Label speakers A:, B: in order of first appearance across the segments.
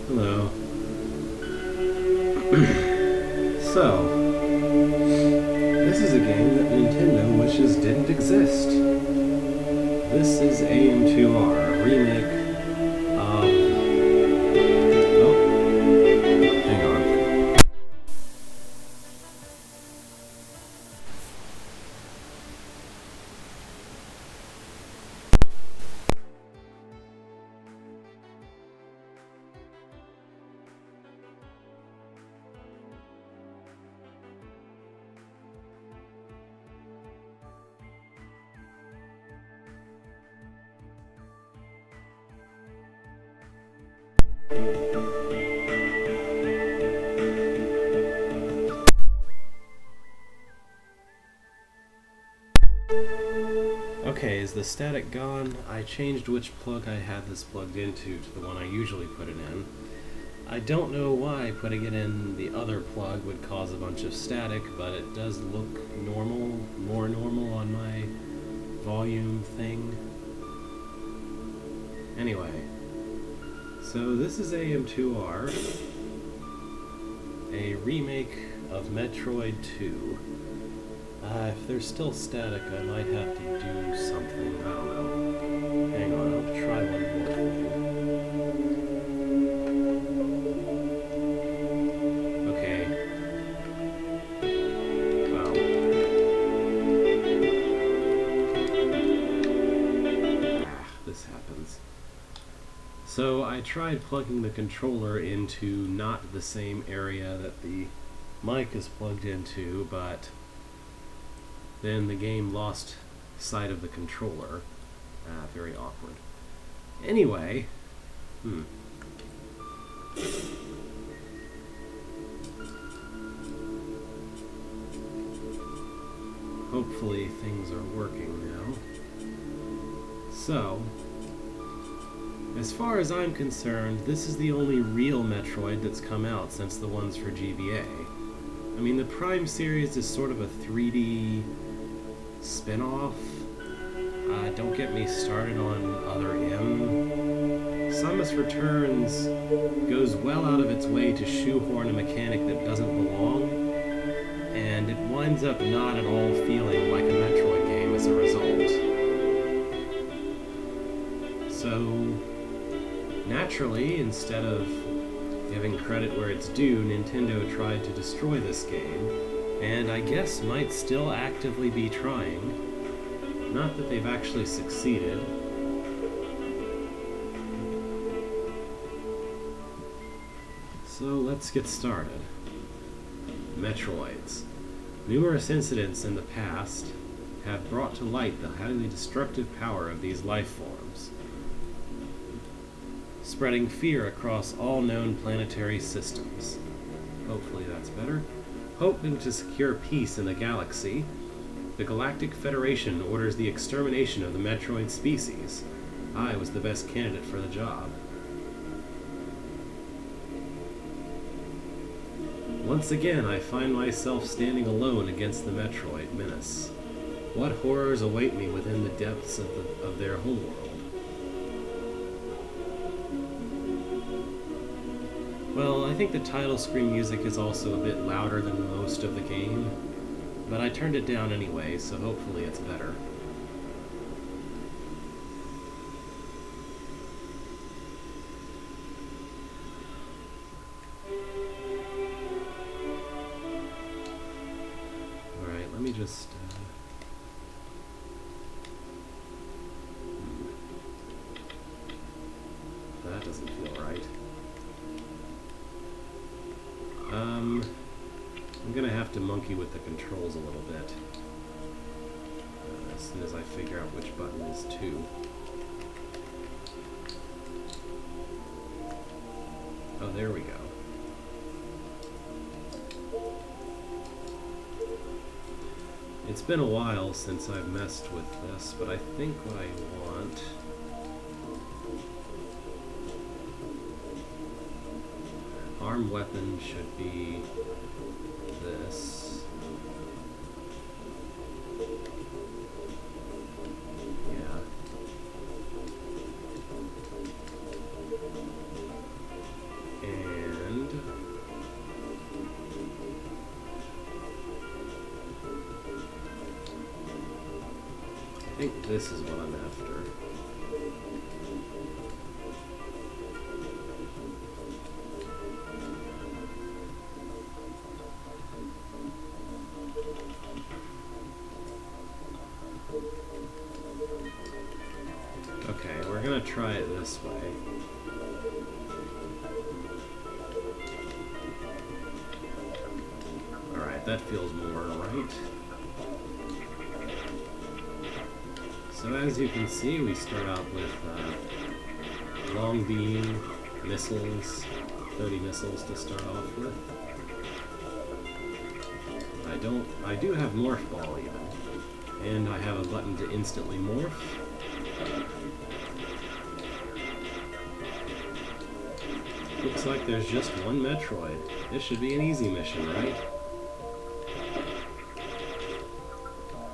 A: Hello. So, this is a game that Nintendo wishes didn't exist. This is AM2R, a remake of... Oh, hang on. Okay, is the static gone? I changed which plug I had this plugged into to the one I usually put it in. I don't know why putting it in the other plug would cause a bunch of static, but it does look normal, more normal on my volume thing. Anyway, so this is AM2R, a remake of Metroid 2. If there's still static, I might have to do something. I don't know. Hang on, I'll try one more thing. Okay. Well. This happens. So I tried plugging the controller into not the same area that the mic is plugged into, but then the game lost sight of the controller. Very awkward. Anyway, hopefully things are working now. So, as far as I'm concerned, this is the only real Metroid that's come out since the ones for GBA. I mean, the Prime series is sort of a 3D spin-off. Don't get me started on Other M. Samus Returns goes well out of its way to shoehorn a mechanic that doesn't belong, and it winds up not at all feeling like a Metroid game as a result. So, naturally, instead of giving credit where it's due, Nintendo tried to destroy this game, and I guess might still actively be trying. Not that they've actually succeeded. So let's get started. Metroids. Numerous incidents in the past have brought to light the highly destructive power of these life forms, spreading fear across all known planetary systems. Hopefully that's better. Hoping to secure peace in the galaxy, the Galactic Federation orders the extermination of the Metroid species. I was the best candidate for the job. Once again, I find myself standing alone against the Metroid menace. What horrors await me within the depths of their homeworld? Well, I think the title screen music is also a bit louder than most of the game, but I turned it down anyway, so hopefully it's better. Alright, let me just... That doesn't feel right. I'm gonna have to monkey with the controls a little bit as soon as I figure out which button is 2. Oh, there we go. It's been a while since I've messed with this, but I think what I want... Arm weapon should be this. Yeah. think this is what I'm after. Okay, we're gonna try it this way. Alright, that feels more right. So as you can see, we start out with long beam missiles, 30 missiles to start off with. I do have morph ball even, and I have a button to instantly morph. Looks like there's just one Metroid. This should be an easy mission, right?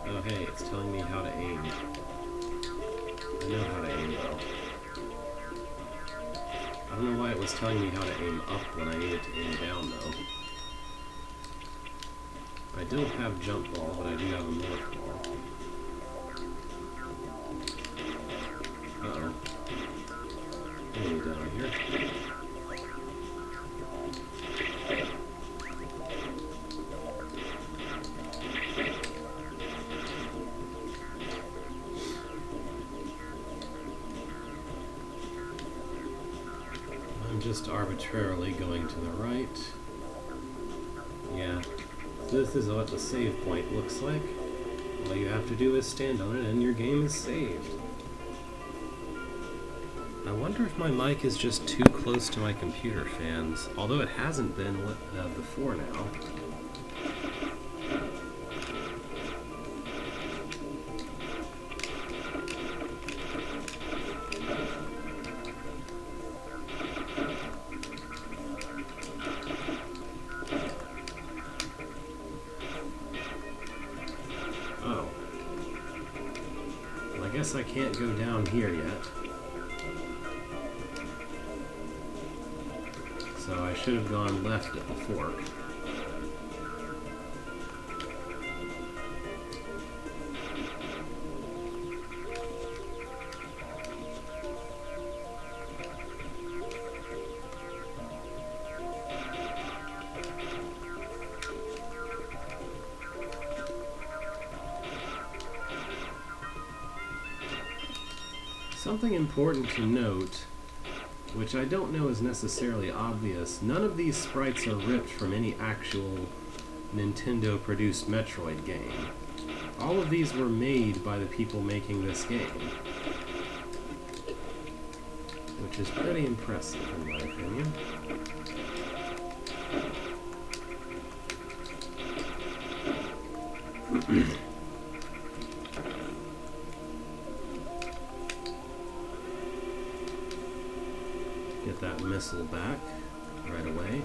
A: Oh hey, it's telling me how to aim. I know how to aim though. I don't know why it was telling me how to aim up when I needed to aim down though. I don't have jump ball, but I do have a morph ball. Uh-oh. What are we doing here? I'm just arbitrarily going to the right. Yeah. This is what the save point looks like. All you have to do is stand on it and your game is saved. I wonder if my mic is just too close to my computer, fans, although it hasn't been before now. Oh. Well, I guess I can't go down here yet. So I should have gone left at the fork. Something important to note, which I don't know is necessarily obvious, none of these sprites are ripped from any actual Nintendo-produced Metroid game. All of these were made by the people making this game, which is pretty impressive in my opinion. Get that missile back right away.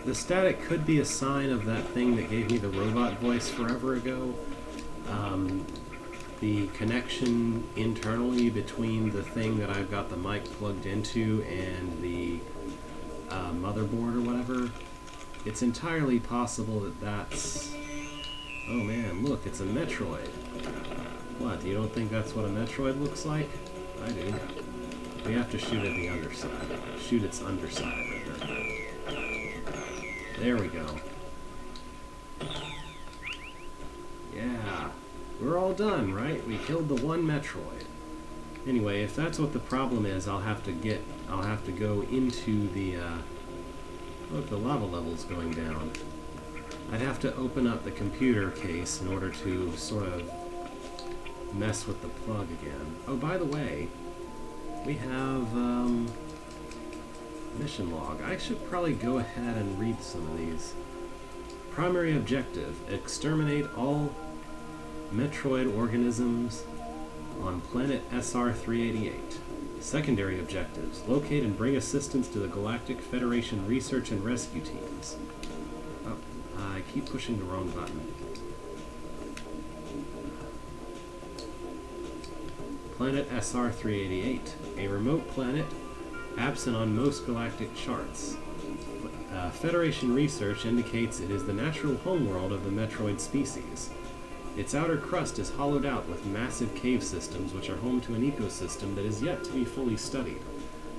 A: The static could be a sign of that thing that gave me the robot voice forever ago. The connection internally between the thing that I've got the mic plugged into and the motherboard or whatever. It's entirely possible that that's... Oh man, look, it's a Metroid. What, you don't think that's what a Metroid looks like? I do. We have to shoot at the underside. Shoot its underside, rather. There we go. Yeah. We're all done, right? We killed the one Metroid. Anyway, if that's what the problem is, I'll have to go into the, look, the lava level's going down. I'd have to open up the computer case in order to sort of mess with the plug again. Oh, by the way, we have mission log. I should probably go ahead and read some of these. Primary objective: exterminate all Metroid organisms on planet SR-388. Secondary objectives: locate and bring assistance to the Galactic Federation research and rescue teams. Oh, I keep pushing the wrong button. Planet SR-388, a remote planet absent on most galactic charts. Federation research indicates it is the natural homeworld of the Metroid species. Its outer crust is hollowed out with massive cave systems which are home to an ecosystem that is yet to be fully studied.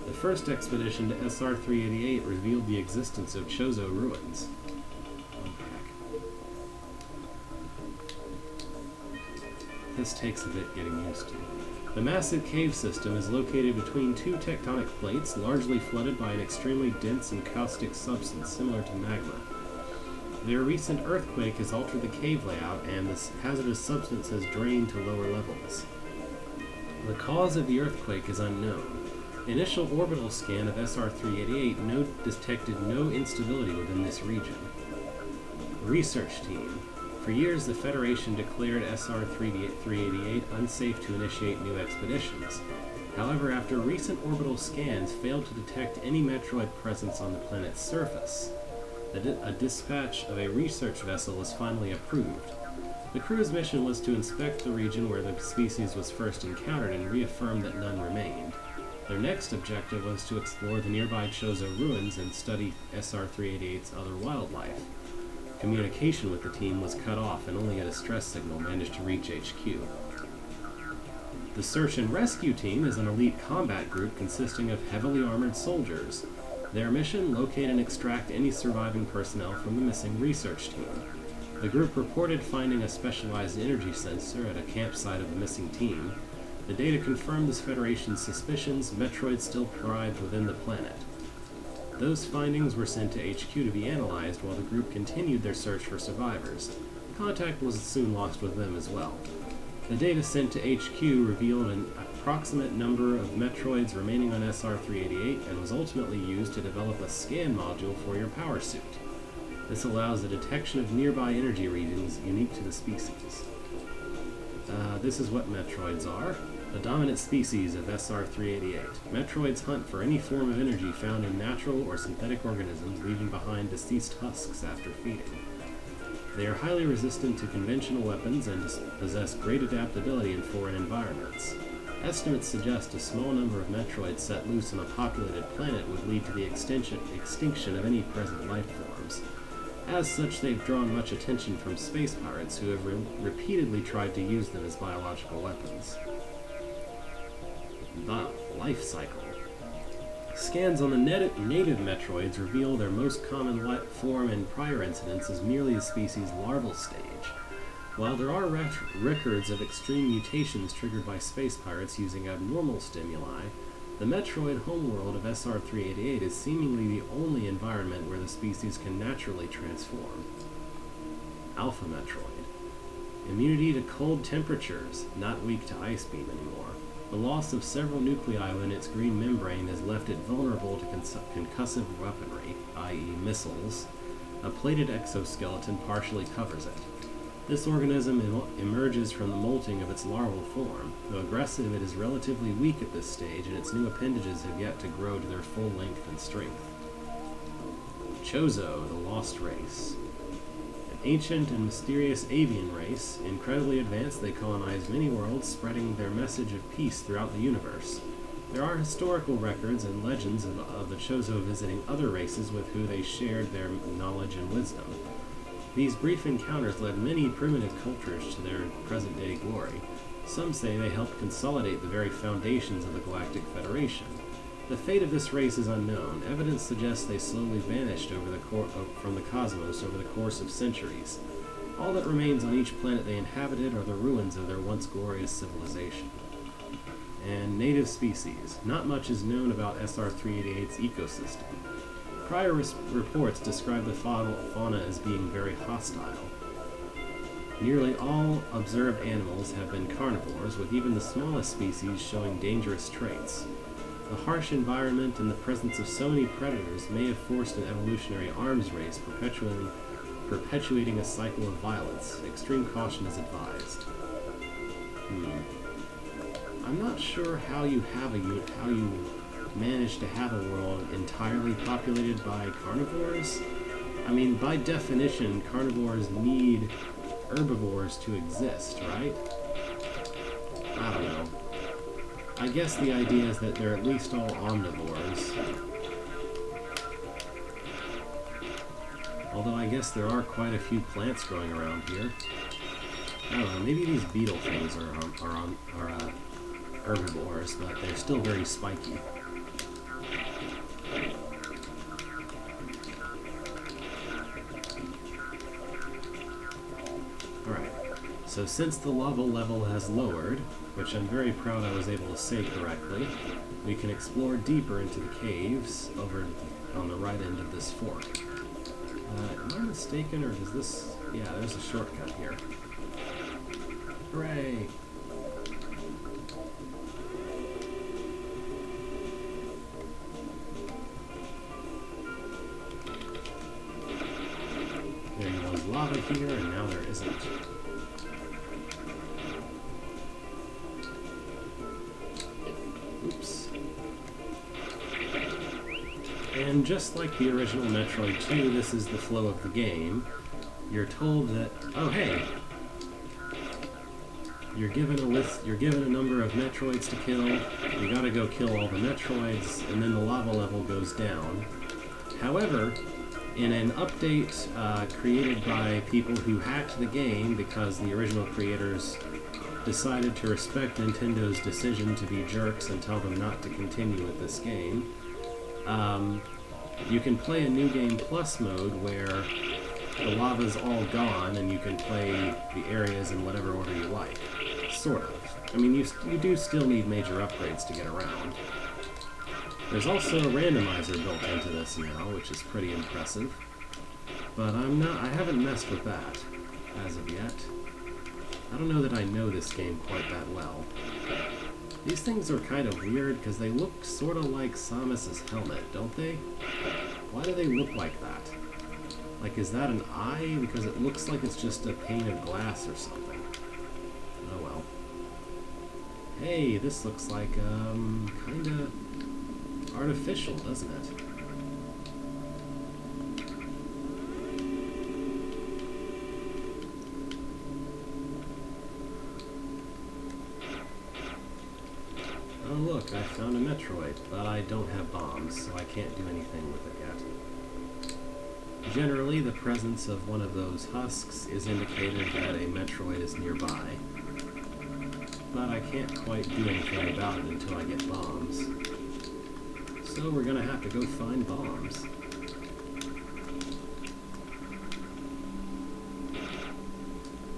A: The first expedition to SR-388 revealed the existence of Chozo ruins. This takes a bit getting used to. The massive cave system is located between two tectonic plates, largely flooded by an extremely dense and caustic substance similar to magma. Their recent earthquake has altered the cave layout, and this hazardous substance has drained to lower levels. The cause of the earthquake is unknown. Initial orbital scan of SR-388 detected no instability within this region. Research team. For years, the Federation declared SR-388 unsafe to initiate new expeditions. However, after recent orbital scans failed to detect any Metroid presence on the planet's surface, a dispatch of a research vessel was finally approved. The crew's mission was to inspect the region where the species was first encountered and reaffirm that none remained. Their next objective was to explore the nearby Chozo ruins and study SR-388's other wildlife. Communication with the team was cut off, and only a distress signal managed to reach HQ. The search and rescue team is an elite combat group consisting of heavily armored soldiers. Their mission: locate and extract any surviving personnel from the missing research team. The group reported finding a specialized energy sensor at a campsite of the missing team. The data confirmed the Federation's suspicions: Metroids still thrived within the planet. Those findings were sent to HQ to be analyzed while the group continued their search for survivors. Contact was soon lost with them as well. The data sent to HQ revealed an approximate number of Metroids remaining on SR-388 and was ultimately used to develop a scan module for your power suit. This allows the detection of nearby energy regions unique to the species. This is what Metroids are. The dominant species of SR-388. Metroids hunt for any form of energy found in natural or synthetic organisms, leaving behind deceased husks after feeding. They are highly resistant to conventional weapons and possess great adaptability in foreign environments. Estimates suggest a small number of Metroids set loose on a populated planet would lead to the extinction of any present life forms. As such, they've drawn much attention from space pirates who have repeatedly tried to use them as biological weapons. The life cycle. Scans on the native Metroids reveal their most common life form in prior incidents as merely the species' larval stage. While there are records of extreme mutations triggered by space pirates using abnormal stimuli, the Metroid homeworld of SR-388 is seemingly the only environment where the species can naturally transform. Alpha Metroid. Immunity to cold temperatures, not weak to ice beam anymore. The loss of several nuclei within its green membrane has left it vulnerable to concussive weaponry, i.e. missiles. A plated exoskeleton partially covers it. This organism emerges from the molting of its larval form. Though aggressive, it is relatively weak at this stage, and its new appendages have yet to grow to their full length and strength. Chozo, the Lost Race. Ancient and mysterious avian race. Incredibly advanced, they colonize many worlds, spreading their message of peace throughout the universe. There are historical records and legends of the Chozo visiting other races with who they shared their knowledge and wisdom. These brief encounters led many primitive cultures to their present-day glory. Some say they helped consolidate the very foundations of the Galactic Federation. The fate of this race is unknown. Evidence suggests they slowly vanished from the cosmos over the course of centuries. All that remains on each planet they inhabited are the ruins of their once glorious civilization. And native species. Not much is known about SR-388's ecosystem. Prior reports describe the fauna as being very hostile. Nearly all observed animals have been carnivores, with even the smallest species showing dangerous traits. The harsh environment and the presence of so many predators may have forced an evolutionary arms race, perpetuating a cycle of violence. Extreme caution is advised. I'm not sure how you manage to have a world entirely populated by carnivores. I mean, by definition, carnivores need herbivores to exist, right? I don't know. I guess the idea is that they're at least all omnivores. Although I guess there are quite a few plants growing around here. I don't know, maybe these beetle things are herbivores, but they're still very spiky. Alright, so since the lava level has lowered, which I'm very proud I was able to say correctly, we can explore deeper into the caves over on the right end of this fork. Am I mistaken, or does this... Yeah, there's a shortcut here. Hooray! There was lava here, and now there isn't. Oops. And just like the original Metroid 2, this is the flow of the game. You're told that, oh hey, you're given a number of Metroids to kill, you gotta go kill all the Metroids, and then the lava level goes down. However, in an update created by people who hacked the game because the original creators decided to respect Nintendo's decision to be jerks and tell them not to continue with this game, you can play a New Game Plus mode where the lava's all gone and you can play the areas in whatever order you like. Sort of. I mean, you do still need major upgrades to get around. There's also a randomizer built into this now, which is pretty impressive. But I haven't messed with that as of yet. I don't know that I know this game quite that well. These things are kind of weird because they look sort of like Samus's helmet, don't they? Why do they look like that? Like, is that an eye? Because it looks like it's just a pane of glass or something. Oh well. Hey, this looks like, kinda artificial, doesn't it? Oh look, I found a Metroid, but I don't have bombs, so I can't do anything with it yet. Generally, the presence of one of those husks is indicated that a Metroid is nearby, but I can't quite do anything about it until I get bombs. So we're gonna have to go find bombs.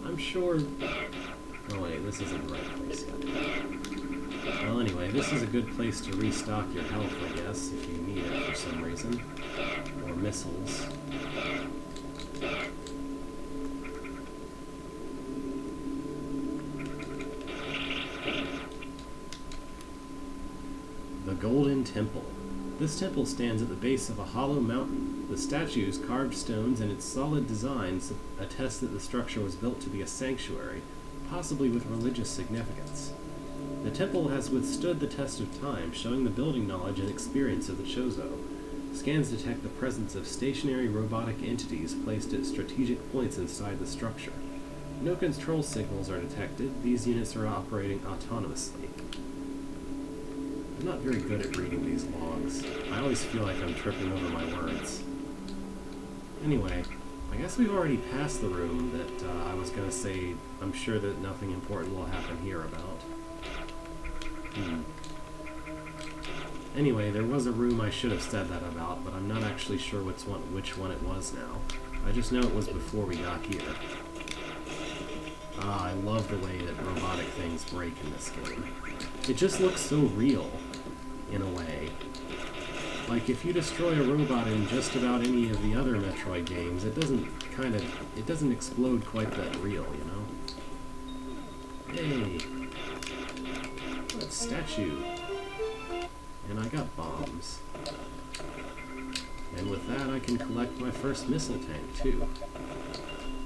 A: I'm sure... Oh wait, this isn't the right place yet. Well anyway, this is a good place to restock your health, I guess, if you need it for some reason. Or missiles. The Golden Temple. This temple stands at the base of a hollow mountain. The statues, carved stones, and its solid designs attest that the structure was built to be a sanctuary, possibly with religious significance. The temple has withstood the test of time, showing the building knowledge and experience of the Chozo. Scans detect the presence of stationary robotic entities placed at strategic points inside the structure. No control signals are detected. These units are operating autonomously. I'm not very good at reading these logs. I always feel like I'm tripping over my words. Anyway, I guess we've already passed the room that I was going to say I'm sure that nothing important will happen here about. Anyway, there was a room I should have said that about, but I'm not actually sure which one it was now. I just know it was before we got here. Ah, I love the way that robotic things break in this game. It just looks so real, in a way. Like, if you destroy a robot in just about any of the other Metroid games, it doesn't explode quite that real, you know? Hey! That statue. And I got bombs. And with that, I can collect my first missile tank, too.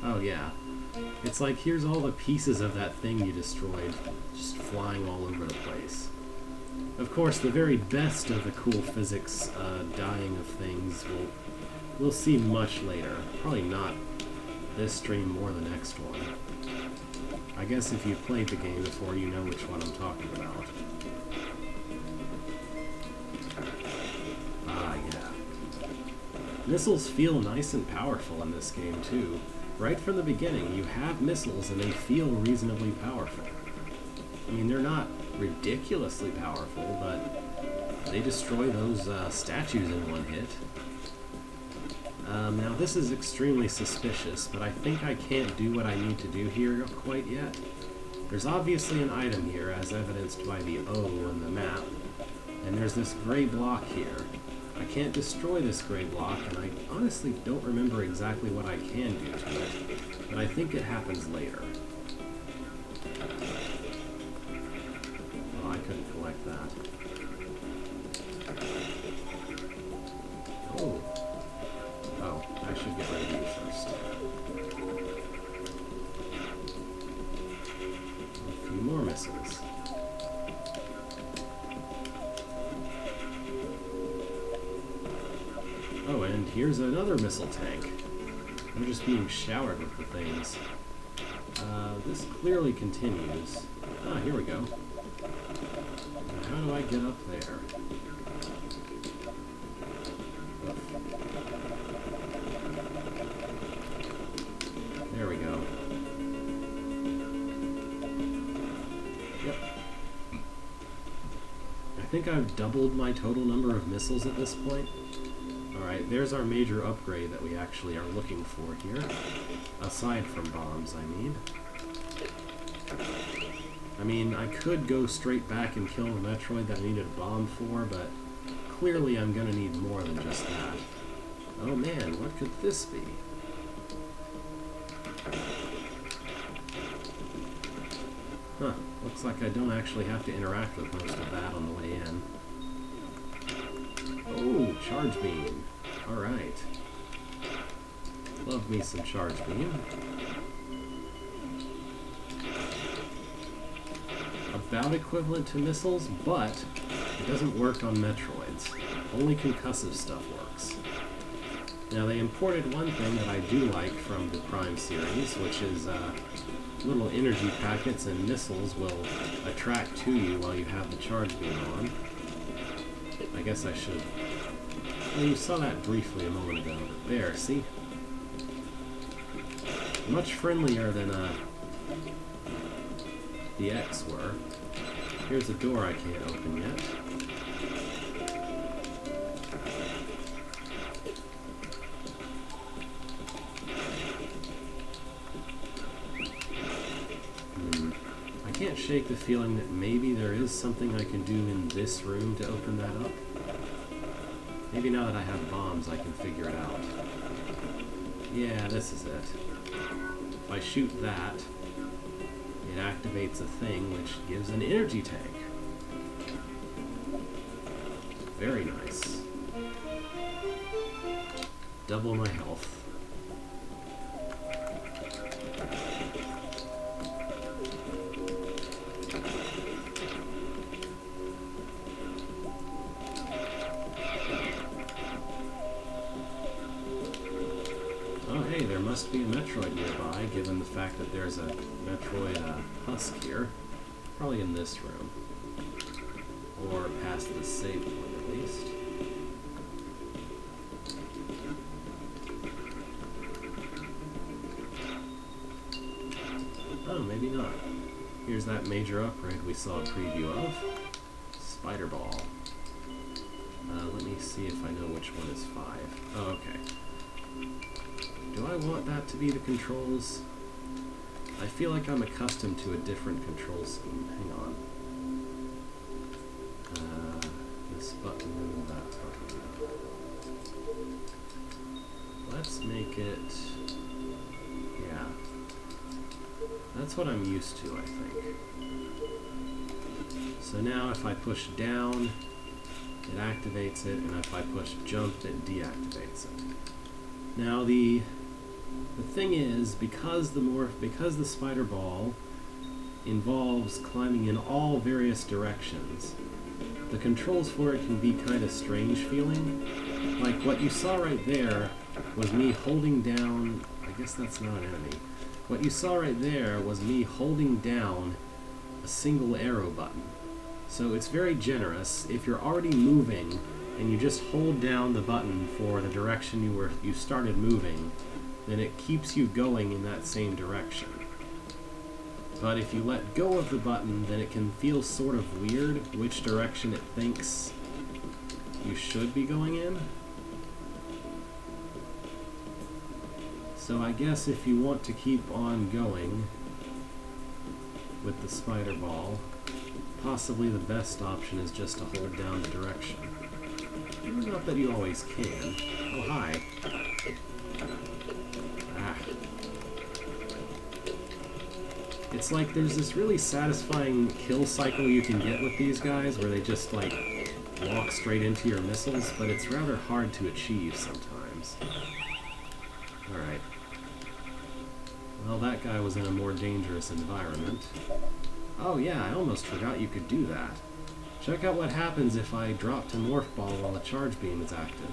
A: Oh, yeah. It's like, here's all the pieces of that thing you destroyed, just flying all over the place. Of course, the very best of the cool physics dying of things we'll see much later. Probably not this stream or the next one. I guess if you've played the game before, you know which one I'm talking about. Ah, yeah. Missiles feel nice and powerful in this game too. Right from the beginning, you have missiles and they feel reasonably powerful. I mean, they're not ridiculously powerful, but they destroy those statues in one hit. Now this is extremely suspicious, but I think I can't do what I need to do here quite yet. There's obviously an item here, as evidenced by the O on the map, and there's this gray block here. I can't destroy this gray block, and I honestly don't remember exactly what I can do to it, but I think it happens later. Oh, I couldn't collect that. Oh. Oh, I should get rid of you first. A few more missiles. Oh, and here's another missile tank. I'm just being showered with the things. This clearly continues. Ah, here we go. Now, how do I get up there? There we go. Yep. I think I've doubled my total number of missiles at this point. Alright, there's our major upgrade that we actually are looking for here. Aside from bombs, I mean, I could go straight back and kill the Metroid that I needed a bomb for, but clearly I'm gonna need more than just that. Oh man, what could this be? Huh, looks like I don't actually have to interact with most of that on the way in. Oh, charge beam. Alright. Love me some charge beam. About equivalent to missiles, but it doesn't work on Metroids. Only concussive stuff works. Now, they imported one thing that I do like from the Prime series, which is little energy packets and missiles will attract to you while you have the charge beam on. I guess I should... Well, you saw that briefly a moment ago. There, see? Much friendlier than the X were. Here's a door I can't open yet. I can't shake the feeling that maybe there is something I can do in this room to open that up. Maybe now that I have bombs I can figure it out. Yeah, this is it. If I shoot that, it activates a thing which gives an energy tank. Very nice. Double my health. Oh hey, there must be a Metroid nearby, given the fact that there's a Metroid husk here. Probably in this room. Or past the save point, at least. Oh, maybe not. Here's that major upgrade we saw a preview of. Spider Ball. Let me see if I know which one is 5. Oh, okay. Do I want that to be the controls? I feel like I'm accustomed to a different control scheme. Hang on. This button and that button. Let's make it... Yeah. That's what I'm used to, I think. So now if I push down, it activates it, and if I push jump, it deactivates it. Now the thing is, because the spider ball involves climbing in all various directions, the controls for it can be kind of strange feeling. Like what you saw right there was me holding down, I guess that's not an enemy. What you saw right there was me holding down a single arrow button. So it's very generous. If you're already moving and you just hold down the button for the direction you started moving, then it keeps you going in that same direction. But if you let go of the button, then it can feel sort of weird which direction it thinks you should be going in. So I guess if you want to keep on going with the spider ball, possibly the best option is just to hold down the direction. Not that you always can. Oh, hi. Ah. It's like there's this really satisfying kill cycle you can get with these guys where they just, like, walk straight into your missiles, but it's rather hard to achieve sometimes. Alright. Well, that guy was in a more dangerous environment. Oh yeah, I almost forgot you could do that. Check out what happens if I drop to Morph Ball while the charge beam is active.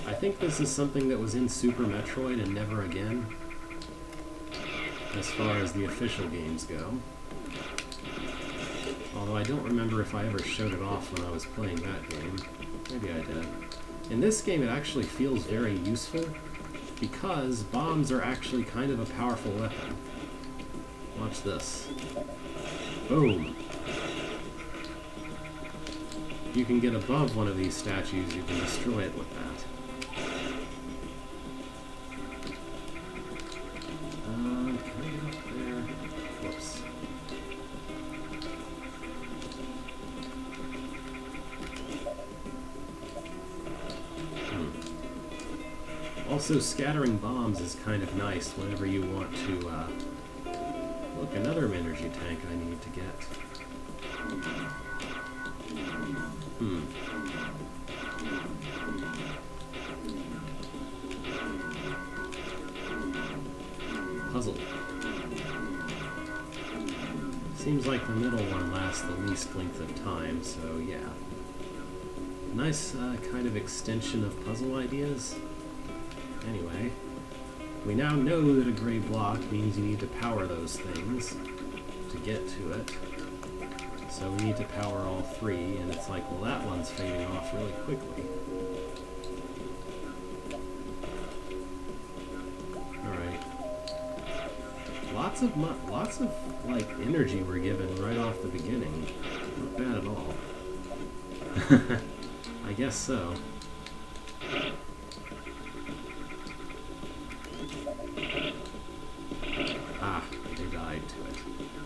A: I think this is something that was in Super Metroid and never again, as far as the official games go. Although I don't remember if I ever showed it off when I was playing that game. Maybe I did. In this game it actually feels very useful, because bombs are actually kind of a powerful weapon. Watch this. Boom! If you can get above one of these statues, you can destroy it with that. Can I get up there? Whoops. Also, scattering bombs is kind of nice whenever you want to, look, another energy tank I need to get. Puzzle. Seems like the middle one lasts the least length of time, so yeah. Nice kind of extension of puzzle ideas. Anyway, we now know that a gray block means you need to power those things to get to it. So we need to power all three, and it's like, well, that one's fading off really quickly. Alright. Lots of like energy we're given right off the beginning. Not bad at all. I guess so. Ah, they died to it.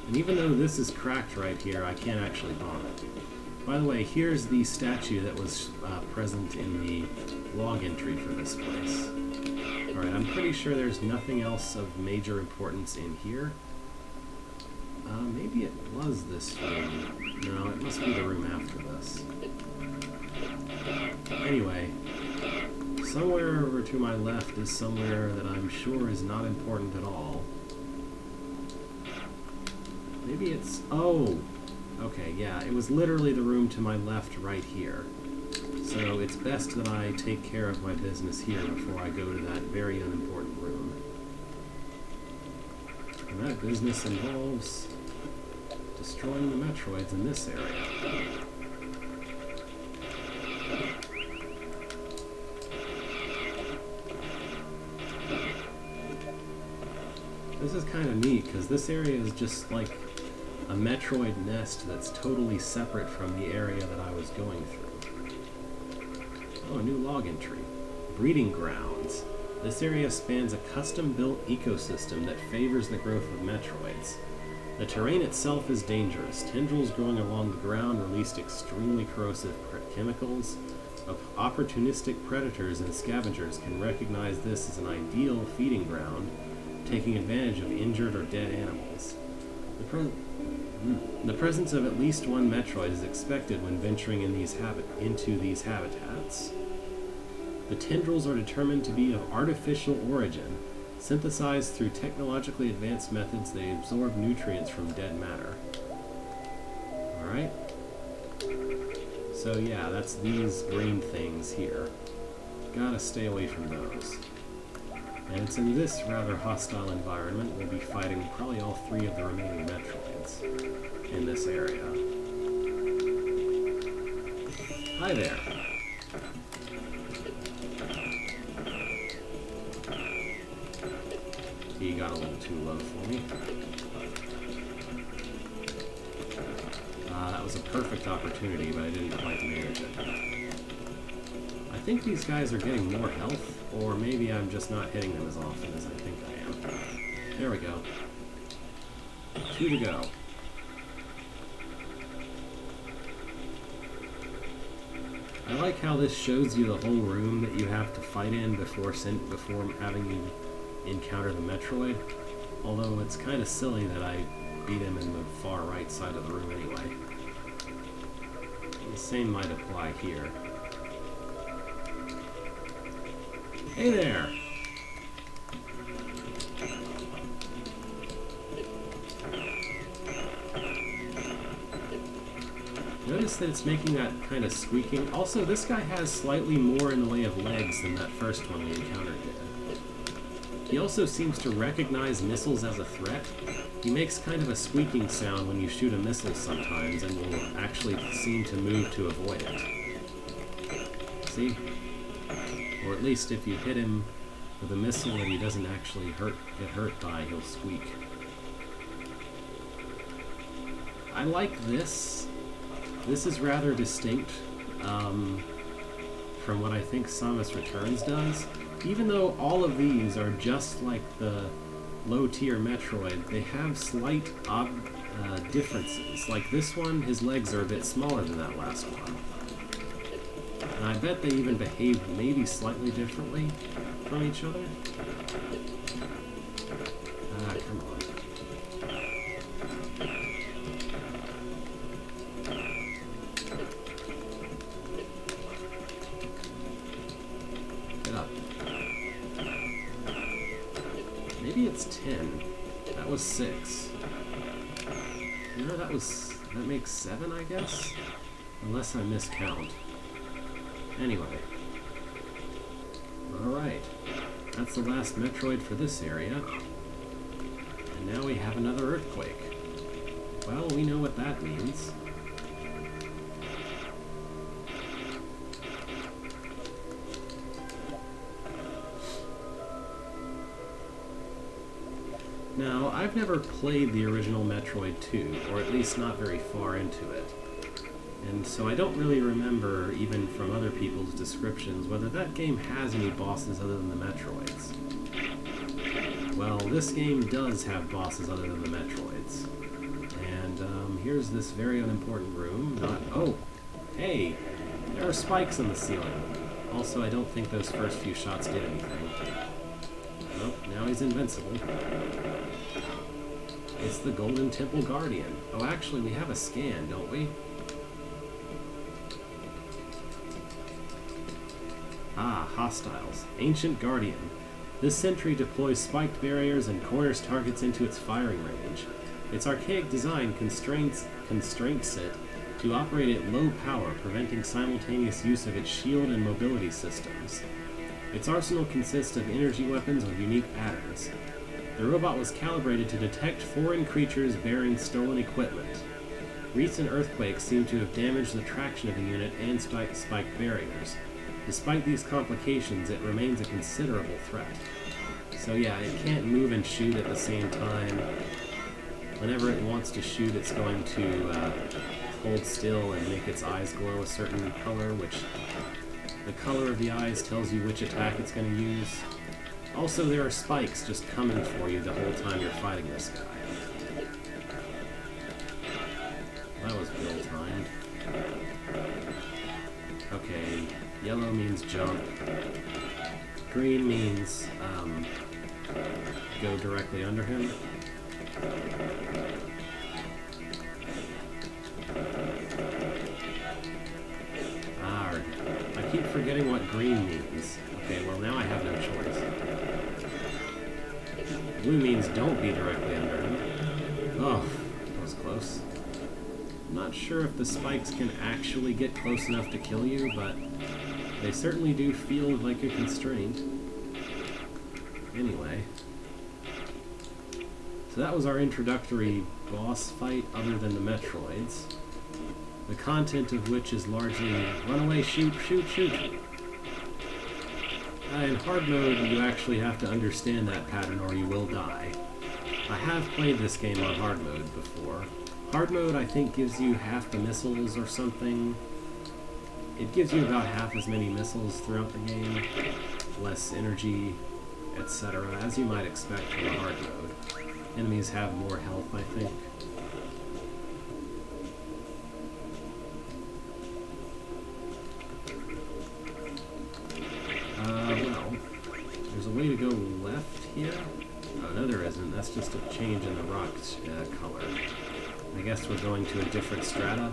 A: And even though this is cracked right here, I can't actually bomb it. By the way, here's the statue that was present in the log entry for this place. Alright, I'm pretty sure there's nothing else of major importance in here. Maybe it was this room. No, it must be the room after this. Anyway, somewhere over to my left is somewhere that I'm sure is not important at all. Maybe it's... oh! Okay, yeah, it was literally the room to my left right here. So it's best that I take care of my business here before I go to that very unimportant room. And that business involves destroying the Metroids in this area. This is kind of neat, because this area is just like a Metroid nest that's totally separate from the area that I was going through. Oh, a new log entry. Breeding grounds. This area spans a custom-built ecosystem that favors the growth of Metroids. The terrain itself is dangerous. Tendrils growing along the ground release extremely corrosive chemicals. Opportunistic predators and scavengers can recognize this as an ideal feeding ground, taking advantage of injured or dead animals. The presence of at least one Metroid is expected when venturing in into these habitats. The tendrils are determined to be of artificial origin. Synthesized through technologically advanced methods, they absorb nutrients from dead matter. Alright. So yeah, that's these green things here. Gotta stay away from those. And it's in this rather hostile environment we'll be fighting probably all three of the remaining Metroids in this area. Hi there. He got a little too low for me. That was a perfect opportunity, but I didn't quite manage it. I think these guys are getting more health, or maybe I'm just not hitting them as often as I think I am. There we go. 2 to go. I like how this shows you the whole room that you have to fight in before having you encounter the Metroid. Although it's kind of silly that I beat him in the far right side of the room anyway. The same might apply here. Hey there! Notice that it's making that kind of squeaking. Also, this guy has slightly more in the way of legs than that first one we encountered did. He also seems to recognize missiles as a threat. He makes kind of a squeaking sound when you shoot a missile sometimes, and will actually seem to move to avoid it. See? Or at least if you hit him with a missile that he doesn't actually get hurt by, he'll squeak. I like this. This is rather distinct from what I think Samus Returns does. Even though all of these are just like the low-tier Metroid, they have slight differences. Like this one, his legs are a bit smaller than that last one. And I bet they even behave maybe slightly differently from each other. Ah, come on. Get up. Maybe it's 10. That was 6. No, that makes 7, I guess? Unless I miscount. Anyway. Alright. That's the last Metroid for this area. And now we have another earthquake. Well, we know what that means. Now, I've never played the original Metroid 2, or at least not very far into it. And so I don't really remember, even from other people's descriptions, whether that game has any bosses other than the Metroids. Well, this game does have bosses other than the Metroids. And here's this very unimportant room. Oh, hey, there are spikes in the ceiling. Also, I don't think those first few shots did anything. Nope, now he's invincible. It's the Golden Temple Guardian. Oh, actually, we have a scan, don't we? Ah, hostiles. Ancient Guardian. This sentry deploys spiked barriers and corners targets into its firing range. Its archaic design constraints it to operate at low power, preventing simultaneous use of its shield and mobility systems. Its arsenal consists of energy weapons with unique patterns. The robot was calibrated to detect foreign creatures bearing stolen equipment. Recent earthquakes seem to have damaged the traction of the unit and spiked barriers. Despite these complications, it remains a considerable threat. So yeah, it can't move and shoot at the same time. Whenever it wants to shoot, it's going to hold still and make its eyes glow a certain color, which the color of the eyes tells you which attack it's going to use. Also, there are spikes just coming for you the whole time you're fighting this guy. That was well timed. Okay, yellow means jump. Green means go directly under him. I keep forgetting what green means. Okay, well now I have no choice. Blue means don't be directly under him. Oh, that was close. I'm not sure if the spikes can actually get close enough to kill you, but they certainly do feel like you're constrained. Anyway. So that was our introductory boss fight other than the Metroids. the content of which is largely run away, shoot, shoot, shoot. In hard mode, you actually have to understand that pattern or you will die. I have played this game on hard mode before. Hard mode, I think, gives you half the missiles or something. It gives you about half as many missiles throughout the game, less energy, etc., as you might expect from a hard mode. Enemies have more health, I think. Well, there's a way to go left here. Oh, no there isn't. That's just a change in the rock color. I guess we're going to a different strata,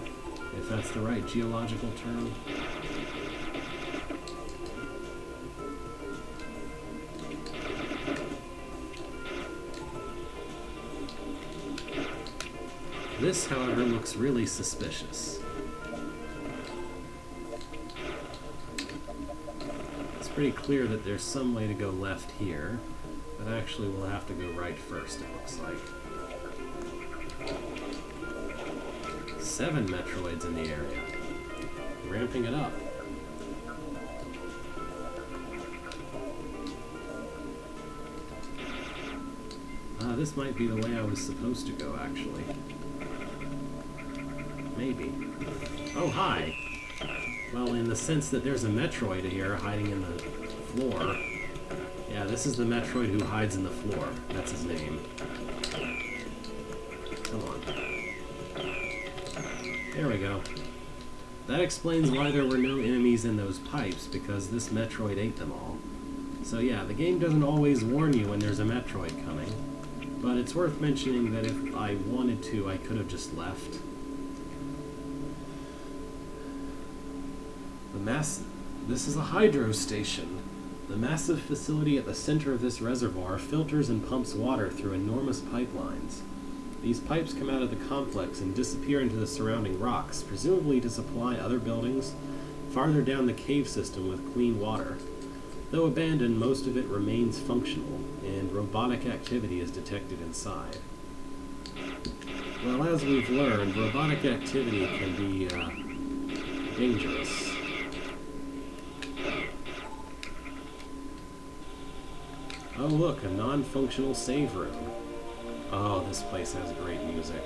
A: if that's the right geological term. This, however, looks really suspicious. It's pretty clear that there's some way to go left here, but actually we'll have to go right first, it looks like. 7 Metroids in the area. Ramping it up. This might be the way I was supposed to go, actually. Maybe. Oh, hi! Well, in the sense that there's a Metroid here hiding in the floor. Yeah, this is the Metroid who hides in the floor. That's his name. Come on. There we go. That explains why there were no enemies in those pipes, because this Metroid ate them all. So yeah, the game doesn't always warn you when there's a Metroid coming, but it's worth mentioning that if I wanted to, I could have just left. This is a hydro station. The massive facility at the center of this reservoir filters and pumps water through enormous pipelines. These pipes come out of the complex and disappear into the surrounding rocks, presumably to supply other buildings farther down the cave system with clean water. Though abandoned, most of it remains functional, and robotic activity is detected inside. Well, as we've learned, robotic activity can be dangerous. Oh look, a non-functional save room. Oh, this place has great music.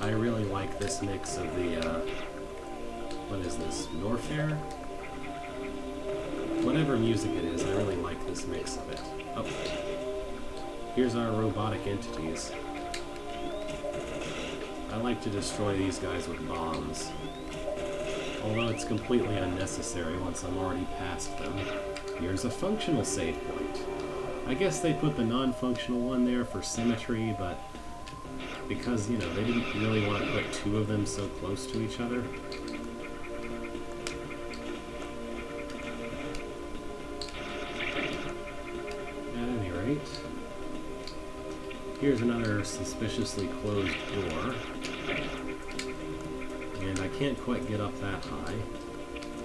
A: I really like this mix of the, what is this, Norfair? Whatever music it is, I really like this mix of it. Oh, here's our robotic entities. I like to destroy these guys with bombs. Although it's completely unnecessary once I'm already past them. Here's a functional save point. I guess they put the non-functional one there for symmetry, but because, you know, they didn't really want to put 2 of them so close to each other. At any rate, here's another suspiciously closed door. And I can't quite get up that high.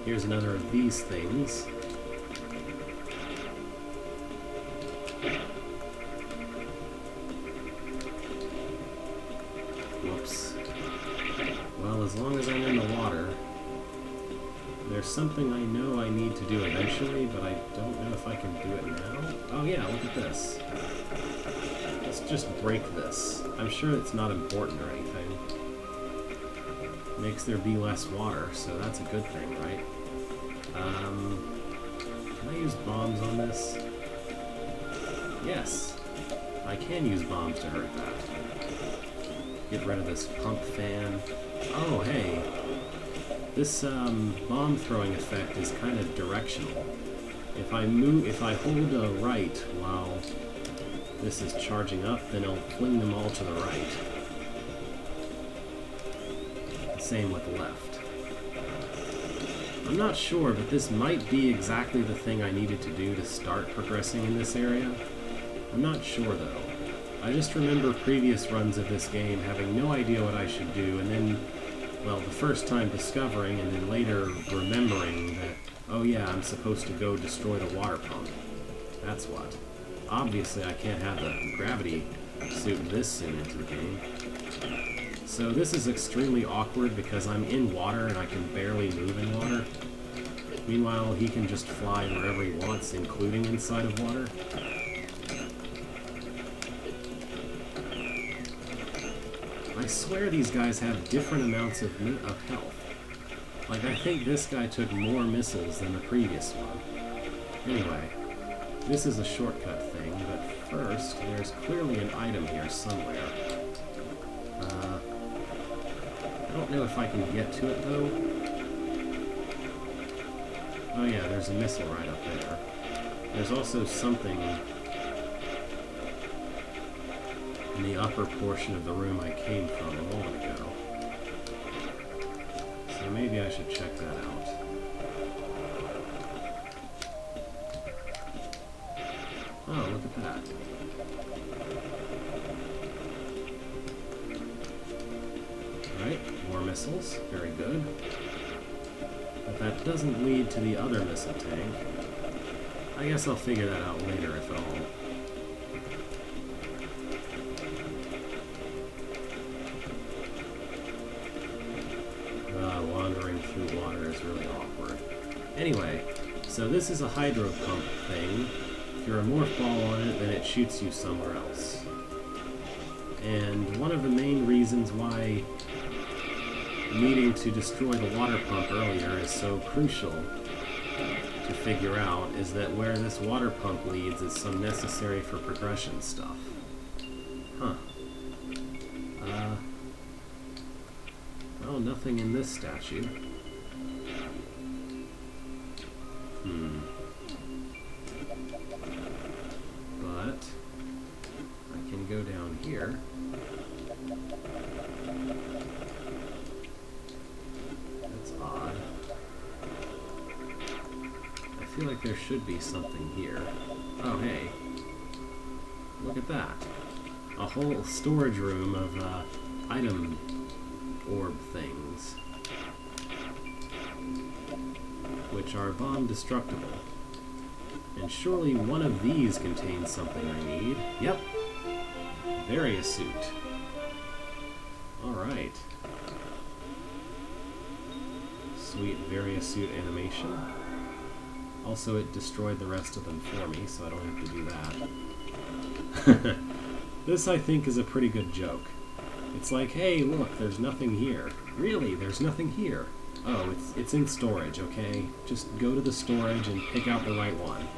A: Here's another of these things. Whoops. Well, as long as I'm in the water, there's something I know I need to do eventually, but I don't know if I can do it now. Oh yeah, look at this. Let's just break this. I'm sure it's not important or anything. Makes there be less water, so that's a good thing, right? Can I use bombs on this? Yes, I can use bombs to hurt that. Get rid of this pump fan. Oh, hey. This bomb throwing effect is kind of directional. If I hold right while this is charging up, then it'll fling them all to the right. Same with the left. I'm not sure, but this might be exactly the thing I needed to do to start progressing in this area. I'm not sure, though. I just remember previous runs of this game having no idea what I should do, and then, well, the first time discovering, and then later remembering that, oh yeah, I'm supposed to go destroy the water pump. That's what. Obviously, I can't have the gravity suit this soon into the game. So this is extremely awkward because I'm in water and I can barely move in water. Meanwhile, he can just fly wherever he wants, including inside of water. I swear these guys have different amounts of health. Like, I think this guy took more missiles than the previous one. Anyway, this is a shortcut thing, but first, there's clearly an item here somewhere. I don't know if I can get to it, though. Oh yeah, there's a missile right up there. There's also something in the upper portion of the room I came from a moment ago. So maybe I should check that out. Oh, look at that. Alright, more missiles. Very good. But that doesn't lead to the other missile tank. I guess I'll figure that out later, if at all. Wandering through water is really awkward. Anyway, so this is a hydro pump thing. If you're a morph ball on it, then it shoots you somewhere else. And one of the main reasons why needing to destroy the water pump earlier is so crucial to figure out is that where this water pump leads is some necessary for progression stuff. Huh. Well, nothing in this statue. But I can go down here. That's odd. I feel like there should be something here. Oh, hey. Look at that. A whole storage room of item orb things, which are bomb destructible. And surely one of these contains something I need. Yep. Varia suit. Alright. Sweet Varia suit animation. Also, it destroyed the rest of them for me, so I don't have to do that. This, I think, is a pretty good joke. It's like, hey, look, there's nothing here. Really, there's nothing here. Oh, it's in storage, okay? Just go to the storage and pick out the right one.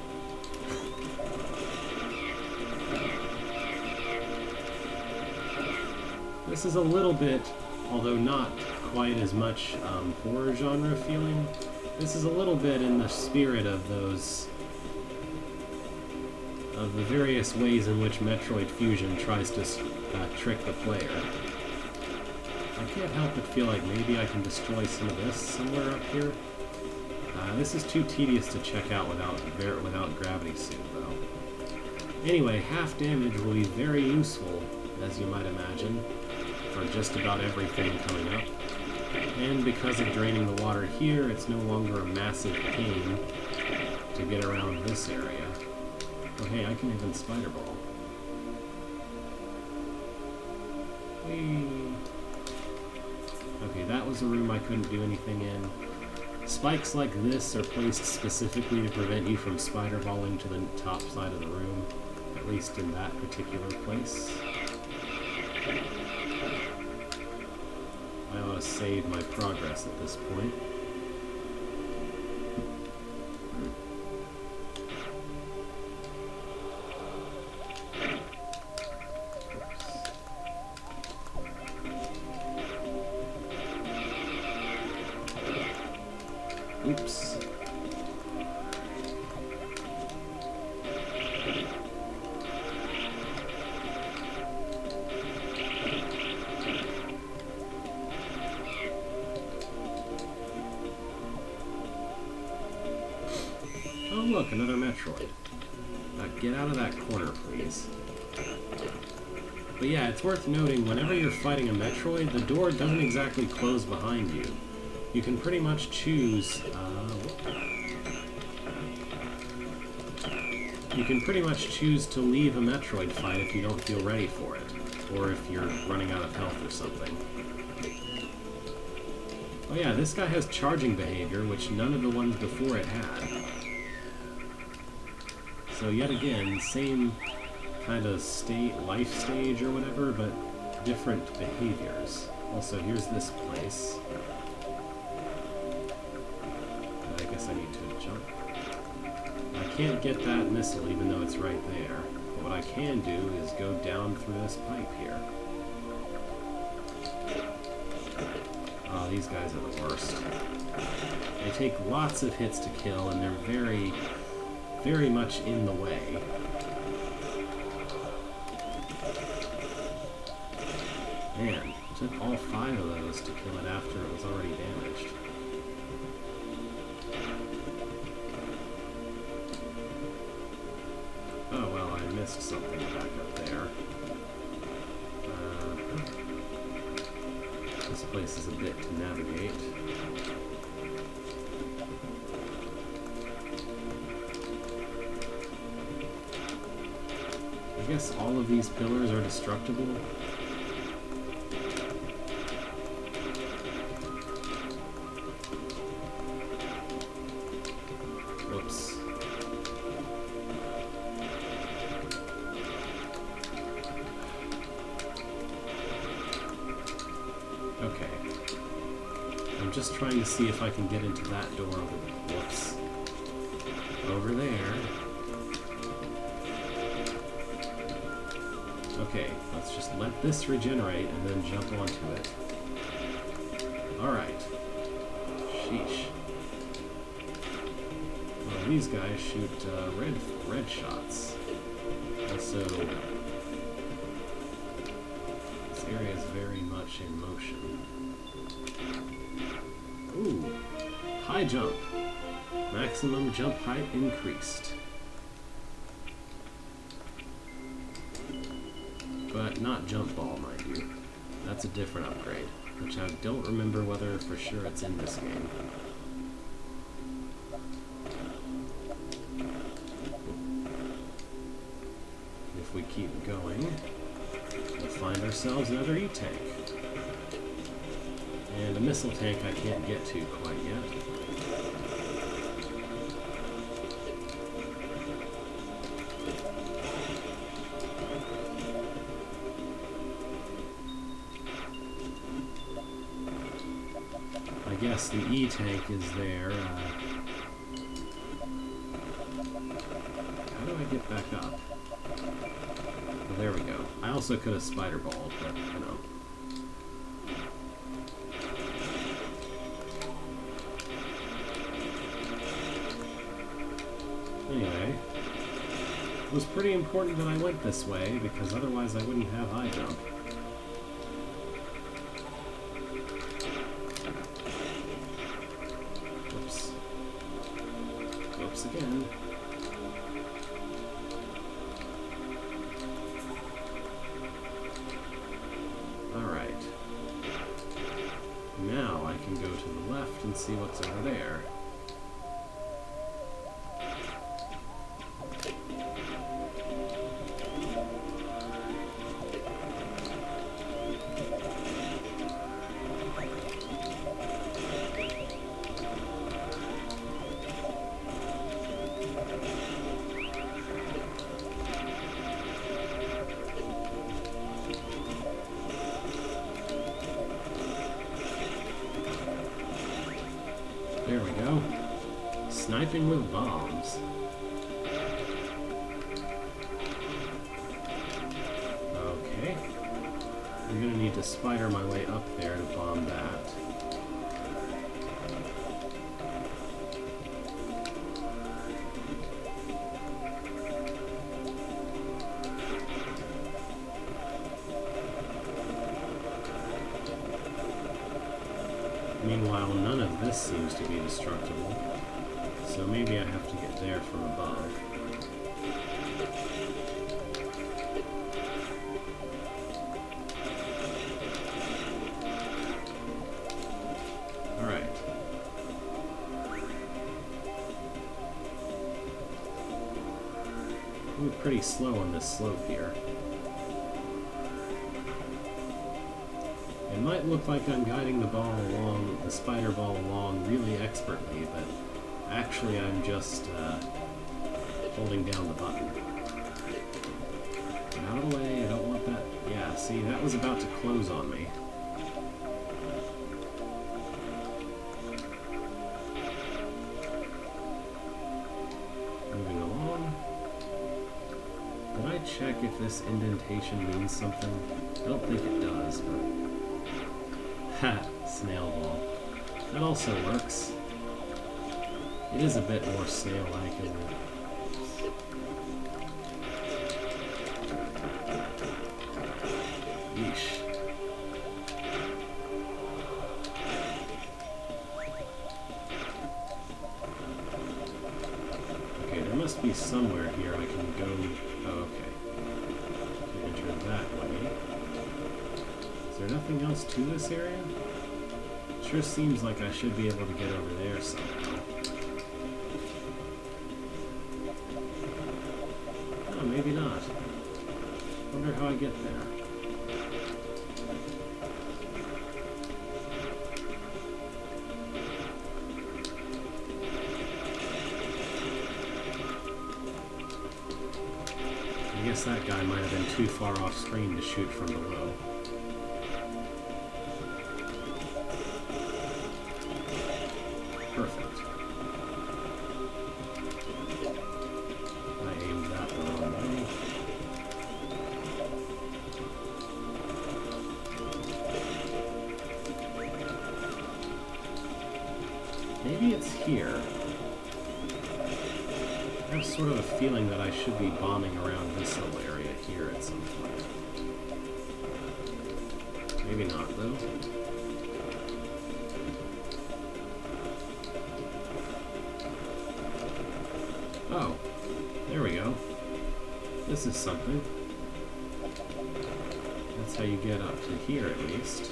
A: This is a little bit, although not quite as much horror genre feeling, this is a little bit in the spirit of those, of the various ways in which Metroid Fusion tries to trick the player. I can't help but feel like maybe I can destroy some of this somewhere up here. This is too tedious to check out without gravity suit, though. Anyway, half damage will be very useful, as you might imagine, for just about everything coming up. And because of draining the water here, it's no longer a massive pain to get around this area. Oh hey, I can even spider ball. Whee! Okay, that was a room I couldn't do anything in. Spikes like this are placed specifically to prevent you from spider balling to the top side of the room, at least in that particular place. I ought to save my progress at this point. Oops. Oh look, another Metroid. Get out of that corner, please. But yeah, it's worth noting, whenever you're fighting a Metroid, the door doesn't exactly close behind you. You can pretty much choose, you can pretty much choose to leave a Metroid fight if you don't feel ready for it, or if you're running out of health or something. Oh yeah, this guy has charging behavior, which none of the ones before it had. So yet again, same kind of life stage or whatever, but different behaviors. Also, here's this place. I guess I need to jump. I can't get that missile even though it's right there. But what I can do is go down through this pipe here. Oh, these guys are the worst. They take lots of hits to kill, and they're very, very much in the way. Man, it took all 5 of those to kill it after it was already damaged. Oh well, I missed something back up there. This place is a bit to navigate. I guess all of these pillars are destructible. Whoops. Okay. I'm just trying to see if I can get into that door over there. Whoops. Over there. Okay, let's just let this regenerate and then jump onto it. Alright. Sheesh. Well, these guys shoot red shots. Also, this area is very much in motion. Ooh, high jump. Maximum jump height increased. But not jump ball, mind you. That's a different upgrade, which I don't remember whether for sure it's in this game. If we keep going, we'll find ourselves another E-tank. And a missile tank I can't get to quite yet. I guess the E-tank is there. How do I get back up? Well, there we go. I also could have spider-balled, but, you know. Anyway, it was pretty important that I went this way, because otherwise I wouldn't have high jump. Whoops. Whoops again. Alright. Now I can go to the left and see what's over there. There we go. Sniping with bombs. Okay. I'm gonna need to spider my way up there to bomb that. Meanwhile, none of this seems to be destructible, so maybe I have to get there from above. Alright. We're pretty slow on this slope here. And It might look like I'm guiding the spider ball along really expertly, but actually I'm just holding down the button. Get out of the way, I don't want that. Yeah, see, that was about to close on me. Moving along. Did I check if this indentation means something? I don't think it does, but... Ha! Snail ball. That also works. It is a bit more snail-like, isn't it? Yeesh. Okay, there must be somewhere here I can go... Oh, okay. Enter that way. Is there nothing else to this area? It sure seems like I should be able to get over there somehow. Oh, maybe not. Wonder how I get there. I guess that guy might have been too far off screen to shoot from below. Perfect. I aimed that the wrong way. Maybe it's here. I have sort of a feeling that I should be bombing around this little area here at some point. Maybe not, though. Oh, there we go. This is something. That's how you get up to here, at least.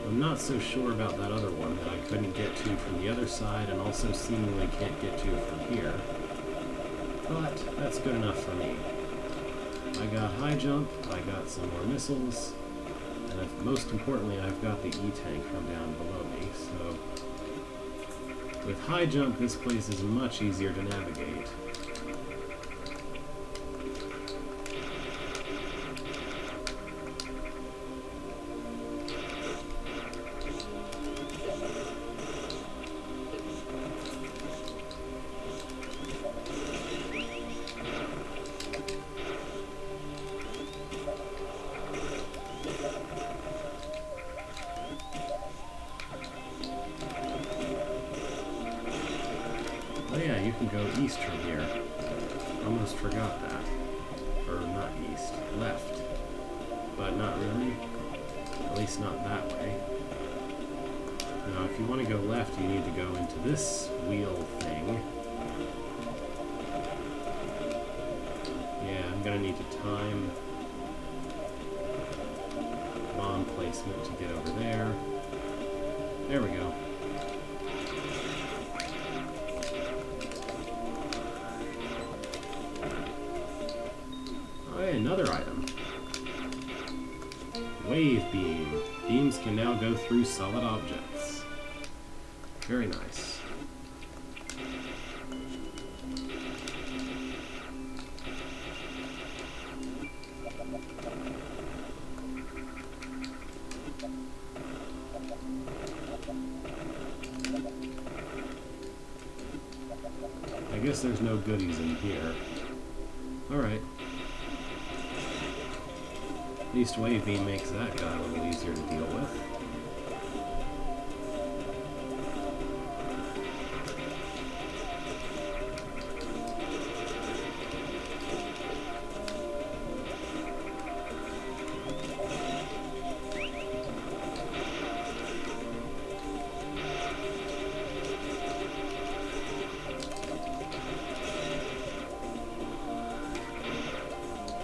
A: I'm not so sure about that other one that I couldn't get to from the other side and also seemingly can't get to from here. But that's good enough for me. I got high jump, I got some more missiles, and most importantly I've got the E-tank from down below me, so with high jump this place is much easier to navigate. Oh yeah, you can go east from here. Almost forgot that. Or not east, left. But not really. At least not that way. Now if you want to go left, you need to go into this wheel thing. Yeah, I'm gonna need to time bomb placement to get over there. There we go. Another item. Wave beam. Beams can now go through solid objects. Very nice. I guess there's no goodies in here. Alright. At least wave beam makes that guy a little easier to deal with.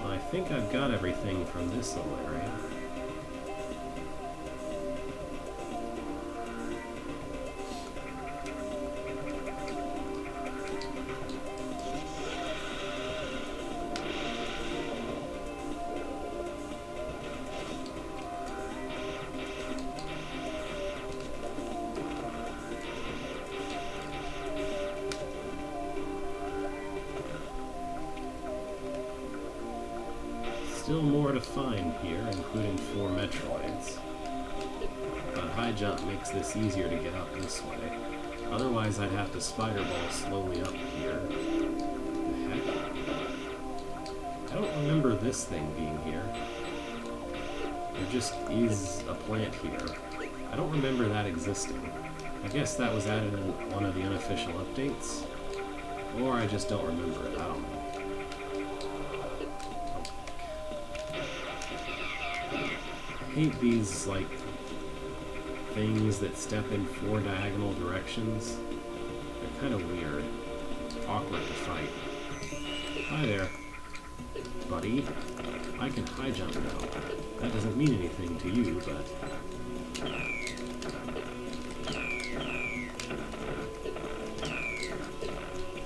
A: I think I've got everything from this little area. Still more to find here, including 4 Metroids. But high jump makes this easier to get up this way. Otherwise, I'd have to spider ball slowly up here. The heck? I don't remember this thing being here. There just is a plant here. I don't remember that existing. I guess that was added in one of the unofficial updates. Or I just don't remember it. I don't know. I hate these, like, things that step in 4 diagonal directions. They're kind of weird. Awkward to fight. Hi there, buddy. I can high jump now. That doesn't mean anything to you, but...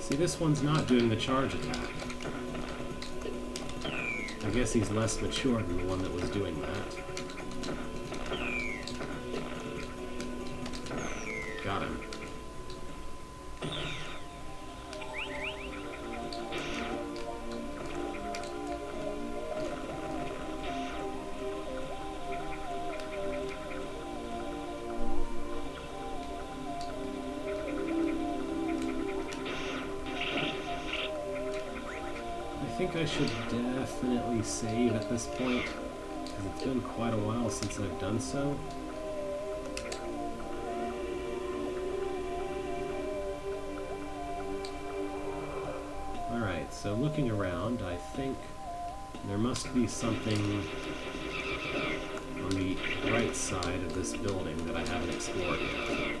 A: See, this one's not doing the charge attack. I guess he's less mature than the one that was doing that. Got him. I think I should definitely save at this point, because it's been quite a while since I've done so. Alright, so looking around, I think there must be something on the right side of this building that I haven't explored yet.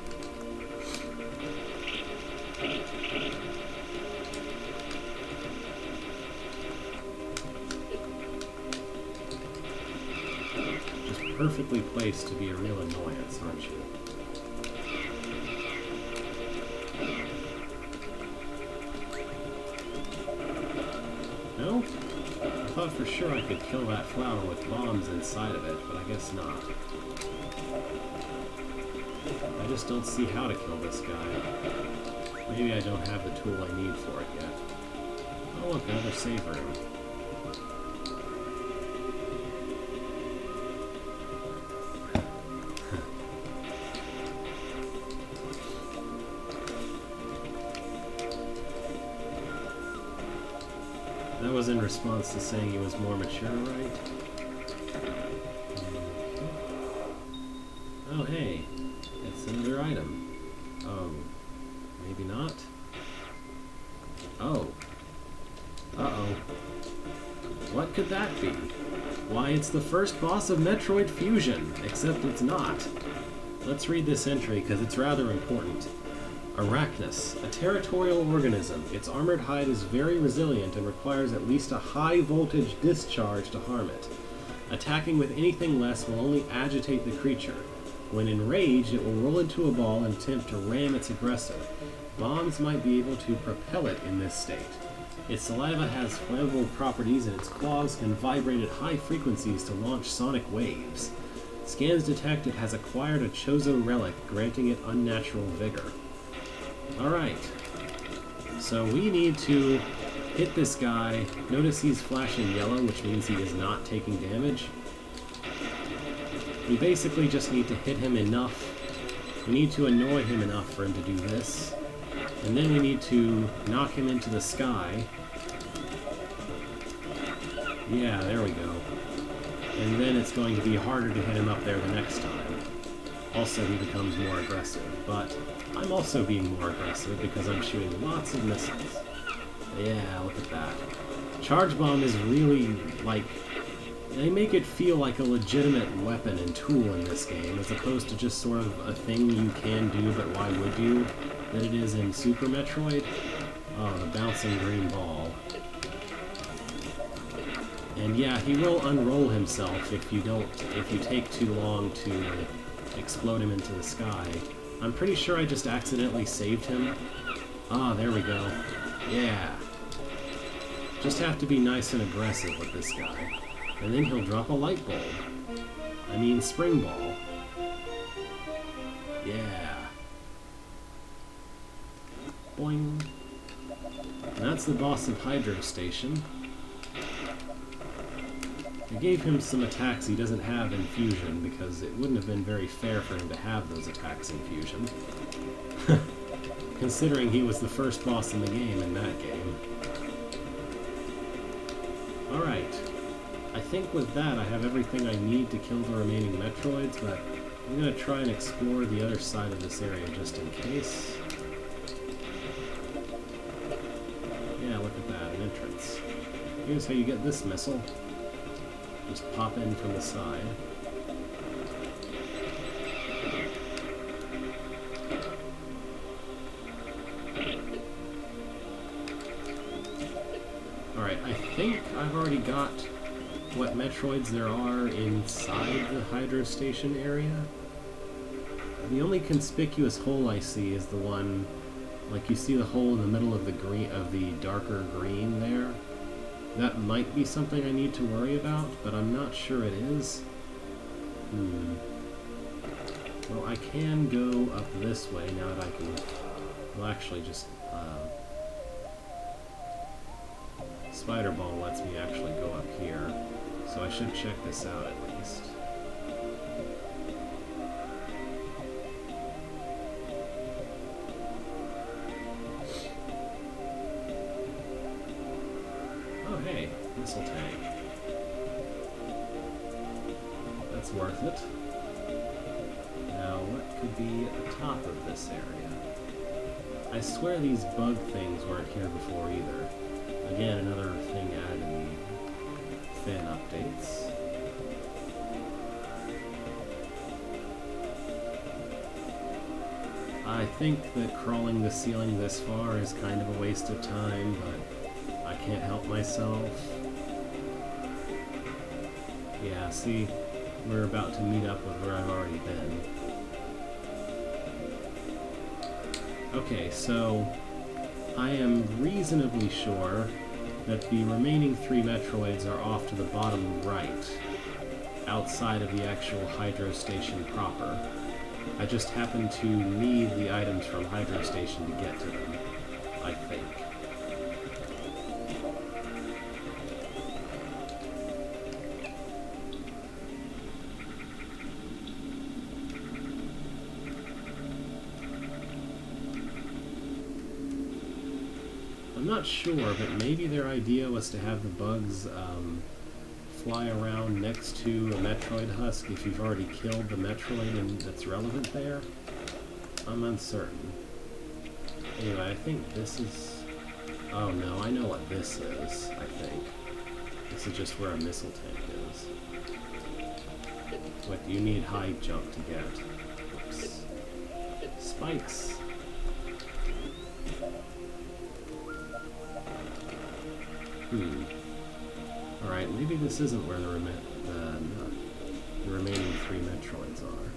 A: Perfectly placed to be a real annoyance, aren't you? No? I thought for sure I could kill that flower with bombs inside of it, but I guess not. I just don't see how to kill this guy. Maybe I don't have the tool I need for it yet. Oh look, another save room. That was in response to saying he was more mature, right? Oh, hey. It's another item. Oh. Maybe not? Oh. Uh-oh. What could that be? Why, it's the first boss of Metroid Fusion, except it's not. Let's read this entry, because it's rather important. Arachnus, a territorial organism. Its armored hide is very resilient and requires at least a high-voltage discharge to harm it. Attacking with anything less will only agitate the creature. When enraged, it will roll into a ball and attempt to ram its aggressor. Bombs might be able to propel it in this state. Its saliva has flammable properties, and its claws can vibrate at high frequencies to launch sonic waves. Scans detect it has acquired a Chozo relic, granting it unnatural vigor. Alright, so we need to hit this guy. Notice he's flashing yellow, which means he is not taking damage. We basically just need to hit him enough. We need to annoy him enough for him to do this. And then we need to knock him into the sky. Yeah, there we go. And then it's going to be harder to hit him up there the next time. Also, he becomes more aggressive, but I'm also being more aggressive because I'm shooting lots of missiles. Yeah, look at that. Charge Bomb is really, like, they make it feel like a legitimate weapon and tool in this game, as opposed to just sort of a thing you can do, but why would you, that it is in Super Metroid. Oh, the bouncing green ball. And yeah, he will unroll himself if you take too long to explode him into the sky. I'm pretty sure I just accidentally saved him. Ah, there we go. Yeah. Just have to be nice and aggressive with this guy. And then he'll drop a light bulb. I mean spring ball. Yeah. Boing. And that's the boss of Hydro Station. gave him some attacks he doesn't have in Fusion, because it wouldn't have been very fair for him to have those attacks in Fusion. Considering he was the first boss in the game in that game. Alright. I think with that I have everything I need to kill the remaining Metroids, but I'm going to try and explore the other side of this area just in case. Yeah, look at that, an entrance. Here's how you get this missile. Just pop in from the side. Alright, I think I've already got what Metroids there are inside the Hydro Station area. The only conspicuous hole I see is the one, like you see the hole in the middle of the green, of the darker green there. That might be something I need to worry about, but I'm not sure it is. Well, I can go up this way now that I can... Well, actually, just... Spider Ball lets me actually go up here, so I should check this out at least. Oh hey, missile tank. That's worth it. Now, what could be at the top of this area? I swear these bug things weren't here before either. Again, another thing added in the fan updates. I think that crawling the ceiling this far is kind of a waste of time, but I can't help myself. Yeah, see, we're about to meet up with where I've already been. Okay, so I am reasonably sure that the remaining 3 Metroids are off to the bottom right, outside of the actual Hydro Station proper. I just happen to need the items from Hydro Station to get to them, I think. I'm not sure, but maybe their idea was to have the bugs fly around next to a Metroid husk if you've already killed the Metroid and that's relevant there. I'm uncertain. Anyway, I think this is... Oh no, I know what this is, I think. This is just where a missile tank is. What you need high jump to get. Oops. Spikes! Alright, maybe this isn't where the remaining 3 Metroids are.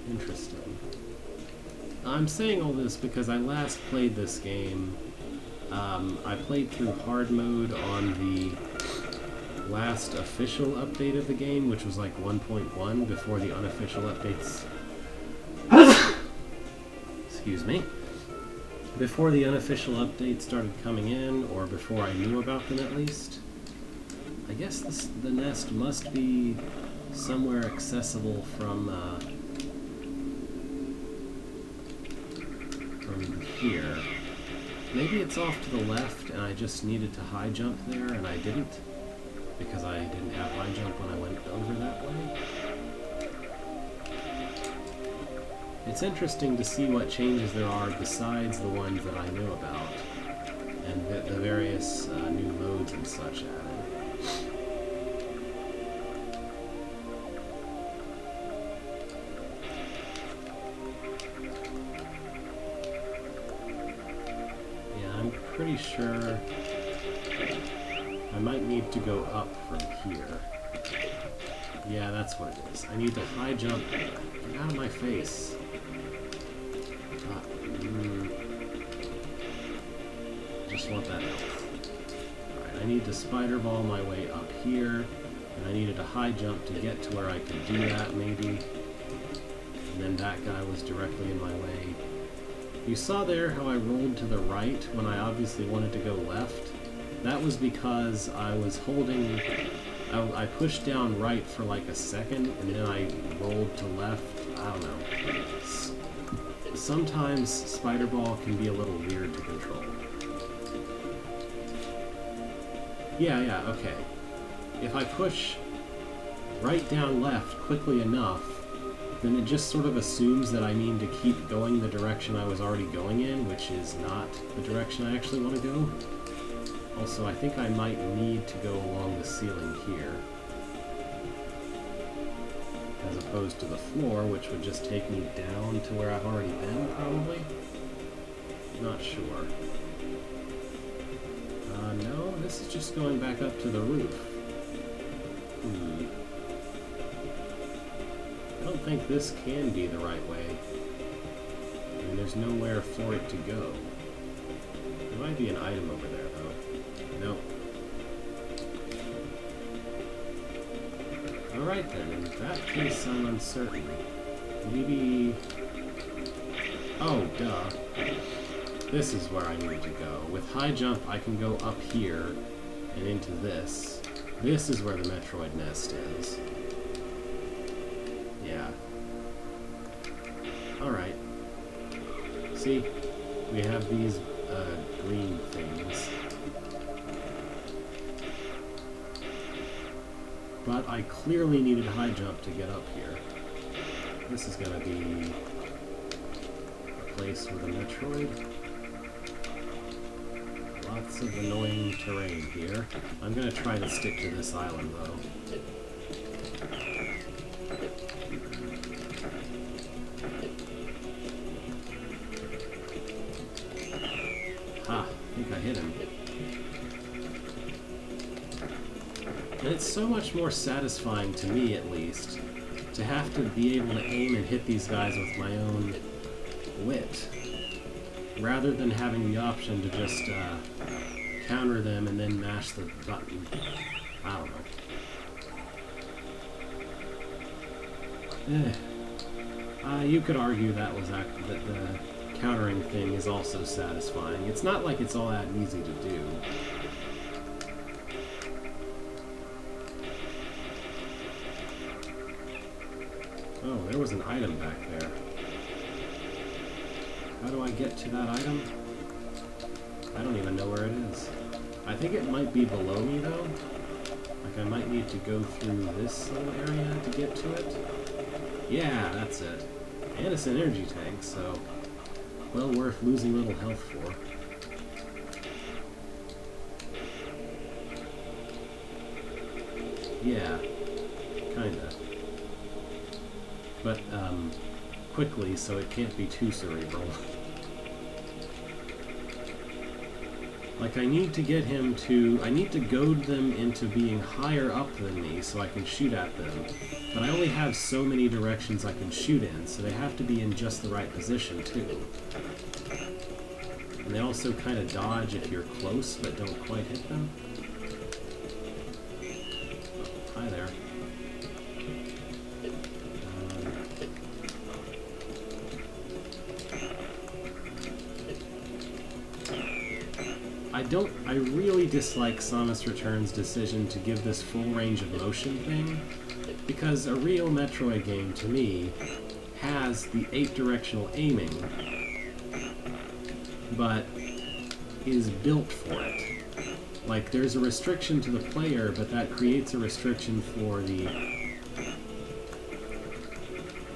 A: Interesting. I'm saying all this because I last played this game. I played through hard mode on the last official update of the game, which was like 1.1 before the unofficial updates. Excuse me. Before the unofficial updates started coming in, or before I knew about them at least. I guess the nest must be somewhere accessible from here. Maybe it's off to the left and I just needed to high jump there and I didn't, because I didn't have high jump when I went over that way. It's interesting to see what changes there are besides the ones that I knew about, and the various new modes and such added. Yeah, I'm pretty sure I might need to go up from here. Yeah, that's what it is. I need to high jump. Get out of my face. Just want that health. Alright, I need to spider ball my way up here, and I needed a high jump to get to where I could do that, maybe. And then that guy was directly in my way. You saw there how I rolled to the right when I obviously wanted to go left? That was because I was holding... I pushed down right for like a second, and then I rolled to left. I don't know. Sometimes Spider Ball can be a little weird to control. Yeah, okay. If I push right down left quickly enough, then it just sort of assumes that I mean to keep going the direction I was already going in, which is not the direction I actually want to go. Also, I think I might need to go along the ceiling here, as opposed to the floor, which would just take me down to where I've already been, probably? Not sure. No, this is just going back up to the roof. I don't think this can be the right way. I mean, there's nowhere for it to go. There might be an item over there, though. Nope. Alright then, in that case I'm uncertain. Maybe... Oh, duh. This is where I need to go. With high jump, I can go up here and into this. This is where the Metroid nest is. Yeah. Alright. See? We have these green things. But I clearly needed high jump to get up here. This is gonna be a place with a Metroid. Lots of annoying terrain here. I'm gonna try to stick to this island, though. Ha! I think I hit him. And it's so much more satisfying, to me at least, to have to be able to aim and hit these guys with my own wit, rather than having the option to just counter them and then mash the button. I don't know. You could argue that the countering thing is also satisfying. It's not like it's all that easy to do. Oh, there was an item back there. How do I get to that item? I don't even know where it is. I think it might be below me, though. Like, I might need to go through this little area to get to it. Yeah, that's it. And it's an energy tank, so well worth losing a little health for. Yeah, kinda. But, quickly, so it can't be too cerebral. Like, I need to get him to... I need to goad them into being higher up than me so I can shoot at them. But I only have so many directions I can shoot in, so they have to be in just the right position, too. And they also kind of dodge if you're close, but don't quite hit them. Oh, hi there. I really dislike Samus Return's decision to give this full range of motion thing, because a real Metroid game, to me, has the 8-directional aiming, but is built for it. Like, there's a restriction to the player, but that creates a restriction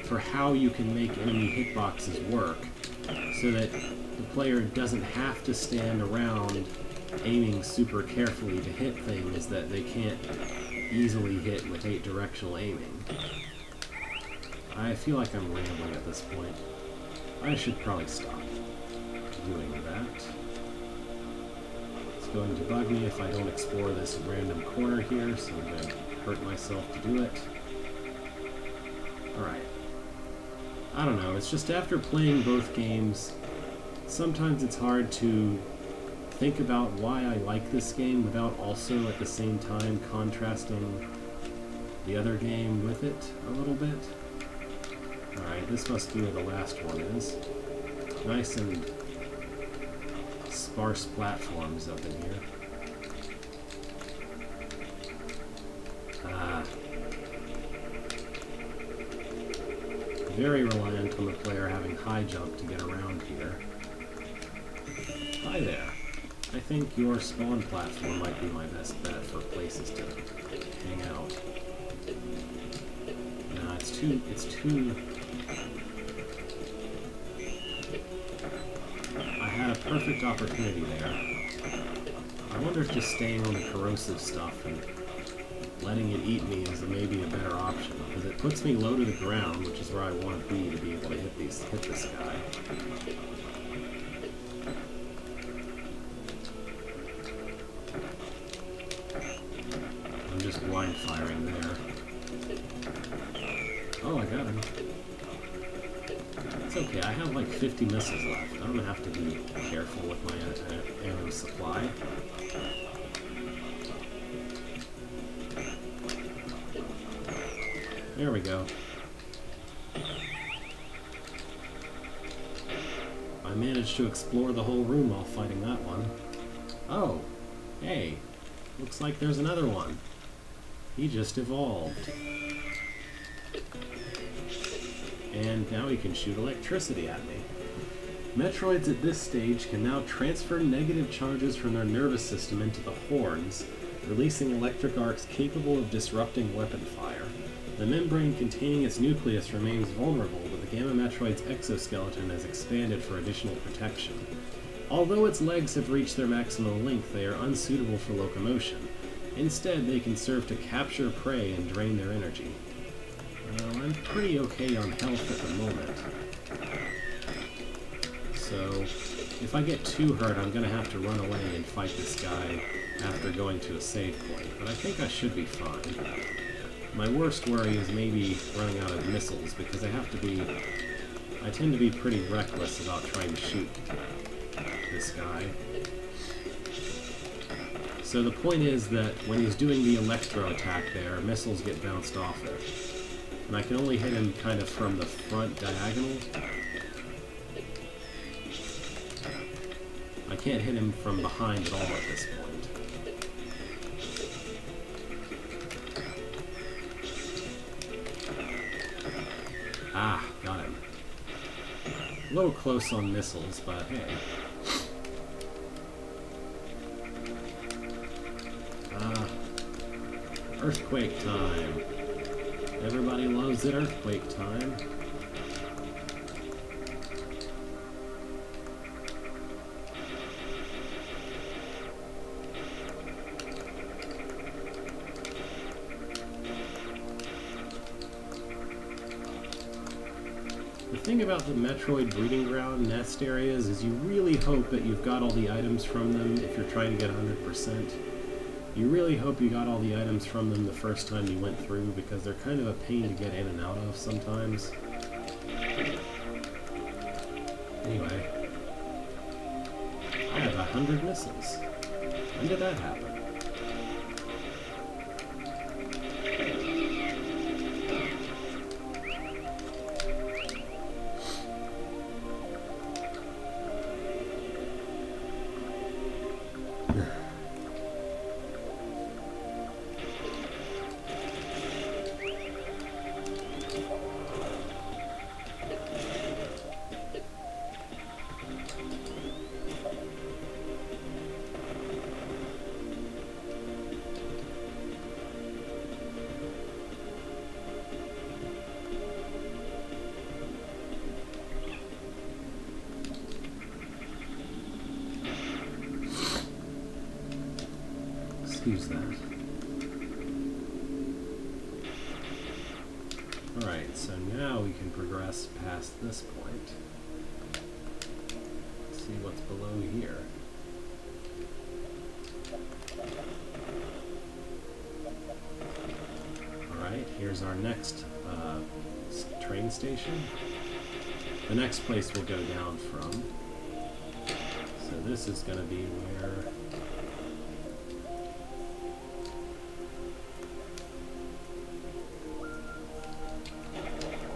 A: for how you can make enemy hitboxes work, so that the player doesn't have to stand around aiming super carefully to hit things that they can't easily hit with 8-directional aiming. I feel like I'm rambling at this point. I should probably stop doing that. It's going to bug me if I don't explore this random corner here, so I'm going to hurt myself to do it. Alright. I don't know, it's just after playing both games, sometimes it's hard to think about why I like this game without also at the same time contrasting the other game with it a little bit. Alright, this must be where the last one is. Nice and sparse platforms up in here. Very reliant on the player having high jump to get around here. Hi there. I think your spawn platform might be my best bet for places to hang out. No, it's too... I had a perfect opportunity there. I wonder if just staying on the corrosive stuff and letting it eat me is maybe a better option, because it puts me low to the ground, which is where I want to be able to hit this guy. I'm just blind firing there. Oh, I got him. It's okay, I have like 50 missiles left. I don't have to be careful with my ammo supply. There we go. I managed to explore the whole room while fighting that one. Oh, hey, looks like there's another one. He just evolved. And now he can shoot electricity at me. Metroids at this stage can now transfer negative charges from their nervous system into the horns, releasing electric arcs capable of disrupting weapon fire. The membrane containing its nucleus remains vulnerable, but the Gamma Metroid's exoskeleton has expanded for additional protection. Although its legs have reached their maximum length, they are unsuitable for locomotion. Instead, they can serve to capture prey and drain their energy. I'm pretty okay on health at the moment. So, if I get too hurt, I'm going to have to run away and fight this guy after going to a save point, but I think I should be fine. My worst worry is maybe running out of missiles, because I tend to be pretty reckless about trying to shoot this guy. So the point is that when he's doing the electro attack there, missiles get bounced off it. And I can only hit him kind of from the front diagonal. I can't hit him from behind at all at this point. Ah, got him. A little close on missiles, but hey. Earthquake time. Everybody loves it, earthquake time. The thing about the Metroid breeding ground nest areas is you really hope that you've got all the items from them if you're trying to get 100%. You really hope you got all the items from them the first time you went through, because they're kind of a pain to get in and out of sometimes. Anyway, I have 100 missiles. When did that happen? Excuse that. Alright, so now we can progress past this point. Let's see what's below here. Alright, here's our next train station. The next place we'll go down from. So this is going to be where...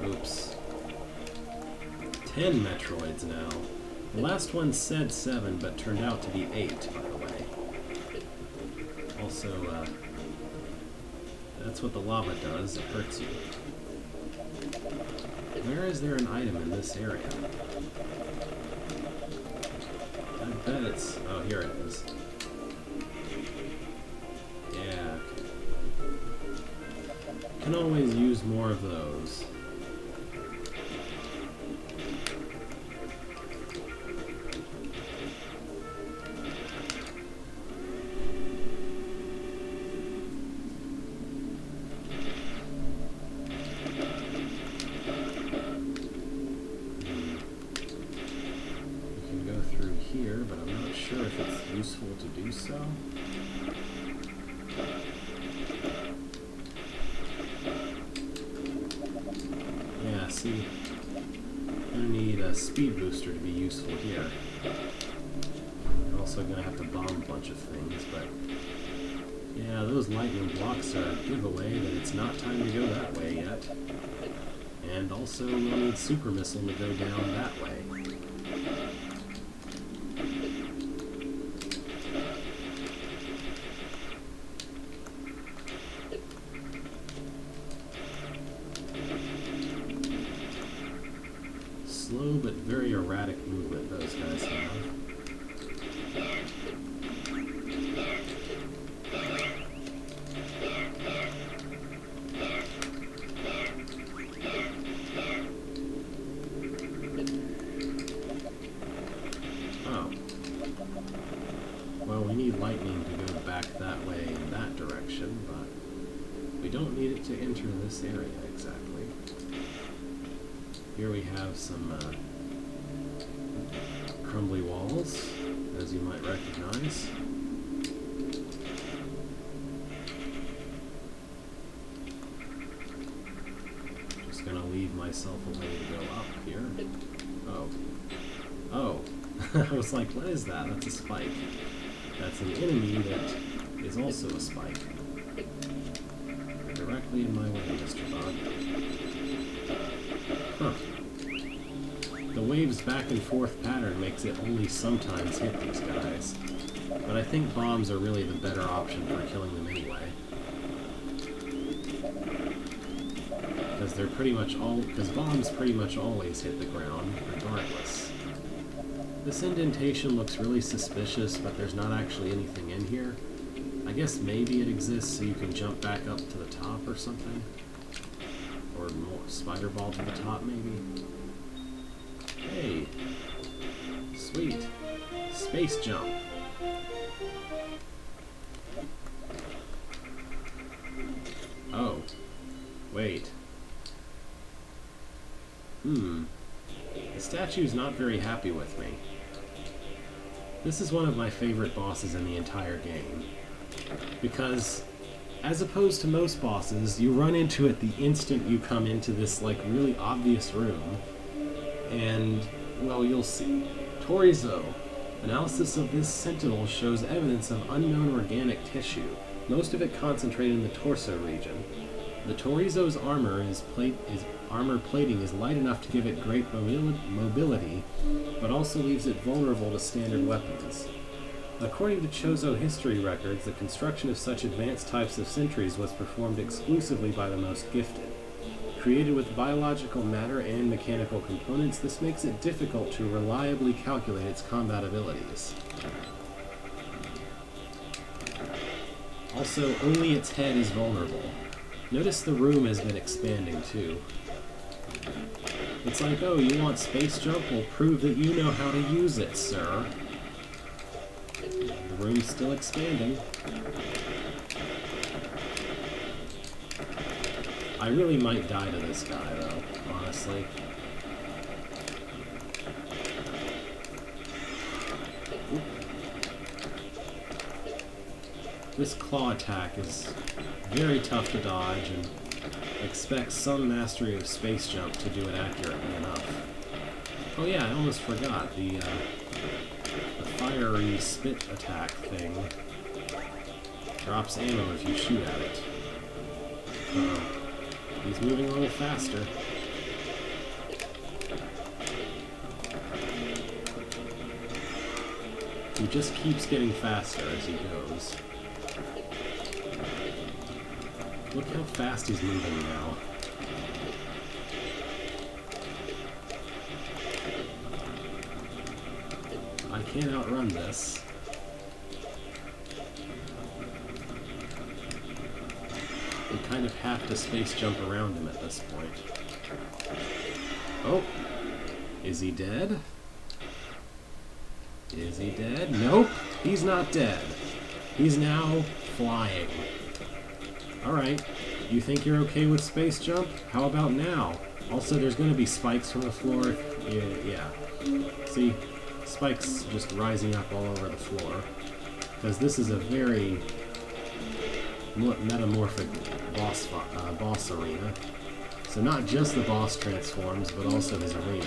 A: Oops. 10 Metroids now. The last one said 7, but turned out to be 8, by the way. Also, that's what the lava does. It hurts you. Where is there an item in this area? I bet it's... oh, here it is. Yeah. Can always use more of those. Useful to do so. Yeah, see, I'm gonna need a speed booster to be useful here. I'm also gonna have to bomb a bunch of things, but yeah, those lightning blocks are a giveaway that it's not time to go that way yet. And also, we'll need super missile to go down that way. Slow but very erratic movement those guys have. Oh. Well, we need lightning to go back that way in that direction, but we don't need it to enter this area exactly. Here we have some crumbly walls, as you might recognize. Just gonna leave myself a way to go up here. Oh. Oh. I was like, what is that? That's a spike. That's an enemy that is also a spike. You're directly in my way, Mr. Bug. Huh. The waves back and forth pattern makes it only sometimes hit these guys. But I think bombs are really the better option for killing them anyway. Because they're pretty much because bombs pretty much always hit the ground, regardless. This indentation looks really suspicious, but there's not actually anything in here. I guess maybe it exists so you can jump back up to the top or something. Or more spider ball to the top, maybe. Hey, sweet, space jump. Oh, wait. The statue's not very happy with me. This is one of my favorite bosses in the entire game, because as opposed to most bosses, you run into it the instant you come into this, like, really obvious room. And, well, you'll see. Torizo. Analysis of this sentinel shows evidence of unknown organic tissue, most of it concentrated in the torso region. The Torizo's armor plating is light enough to give it great mobility, but also leaves it vulnerable to standard weapons. According to Chozo history records, the construction of such advanced types of sentries was performed exclusively by the most gifted. Created with biological matter and mechanical components, this makes it difficult to reliably calculate its combat abilities. Also, only its head is vulnerable. Notice the room has been expanding too. It's like, oh, you want space jump? Well, prove that you know how to use it, sir. The room's still expanding. I really might die to this guy, though, honestly. Oop. This claw attack is very tough to dodge and expects some mastery of space jump to do it accurately enough. Oh yeah, I almost forgot. The fiery spit attack thing drops ammo if you shoot at it. Uh-oh. He's moving a little faster. just keeps getting faster as he goes. Look how fast he's moving now. I can't outrun this. We kind of have to space jump around him at this point. Oh! Is he dead? Is he dead? Nope! He's not dead. He's now flying. Alright, you think you're okay with space jump? How about now? Also, there's going to be spikes from the floor. Yeah. See? Spikes just rising up all over the floor. Because this is a very metamorphic boss arena. So not just the boss transforms, but also his arena.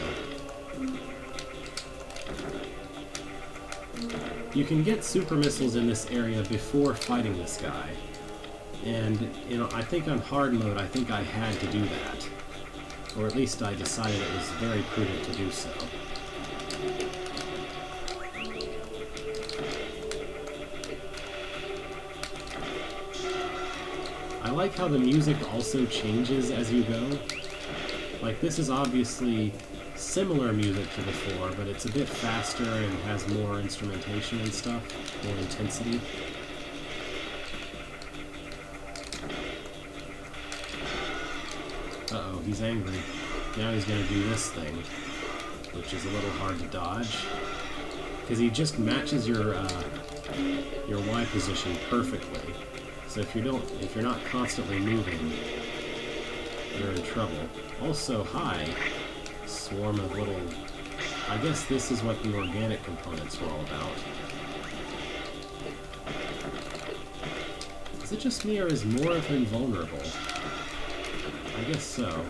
A: You can get super missiles in this area before fighting this guy. And, you know, I think on hard mode, I think I had to do that. Or at least I decided it was very prudent to do so. I like how the music also changes as you go. Like, this is obviously similar music to before, but it's a bit faster and has more instrumentation and stuff, more intensity. Uh-oh, he's angry. Now he's gonna do this thing, which is a little hard to dodge. Because he just matches your Y position perfectly. So if you're not constantly moving, you're in trouble. Also, hi, swarm of little... I guess this is what the organic components were all about. Is it just me, or is more of him vulnerable? I guess so.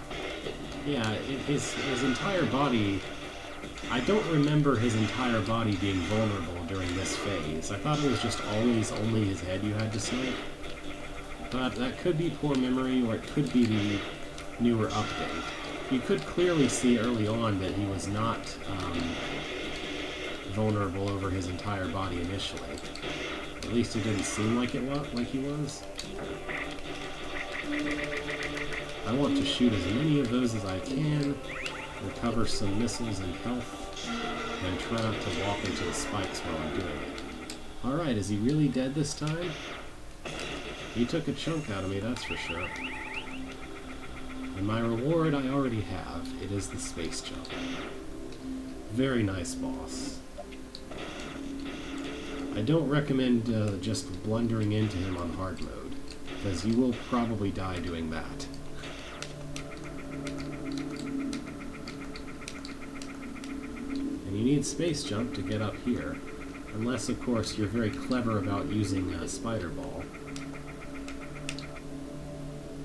A: Yeah, his entire body... I don't remember his entire body being vulnerable during this phase. I thought it was just always only his head you had to snipe. But that could be poor memory, or it could be the newer update. You could clearly see early on that he was not vulnerable over his entire body initially. At least it didn't seem like he was. I want to shoot as many of those as I can, recover some missiles and health, and try not to walk into the spikes while I'm doing it. Alright, is he really dead this time? He took a chunk out of me, that's for sure. And my reward I already have. It is the space jump. Very nice boss. I don't recommend just blundering into him on hard mode, because you will probably die doing that. And you need space jump to get up here. Unless, of course, you're very clever about using Spider Ball.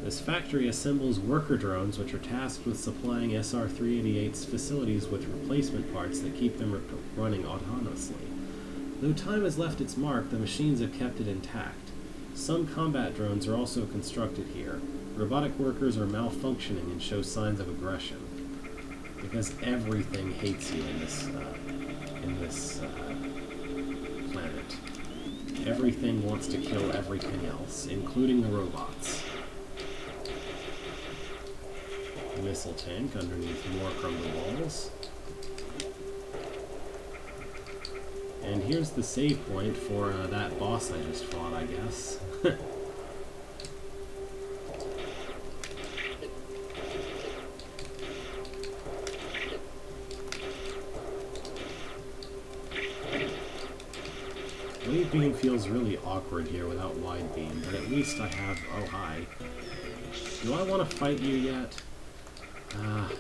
A: This factory assembles worker drones which are tasked with supplying SR-388's facilities with replacement parts that keep them running autonomously. Though time has left its mark, the machines have kept it intact. Some combat drones are also constructed here. Robotic workers are malfunctioning and show signs of aggression. Because everything hates you in this planet. Everything wants to kill everything else, including the robots. Missile tank underneath more crumbling walls. And here's the save point for that boss I just fought, I guess. Wave beam feels really awkward here without wide beam, but at least I have... Oh, hi. Do I want to fight you yet?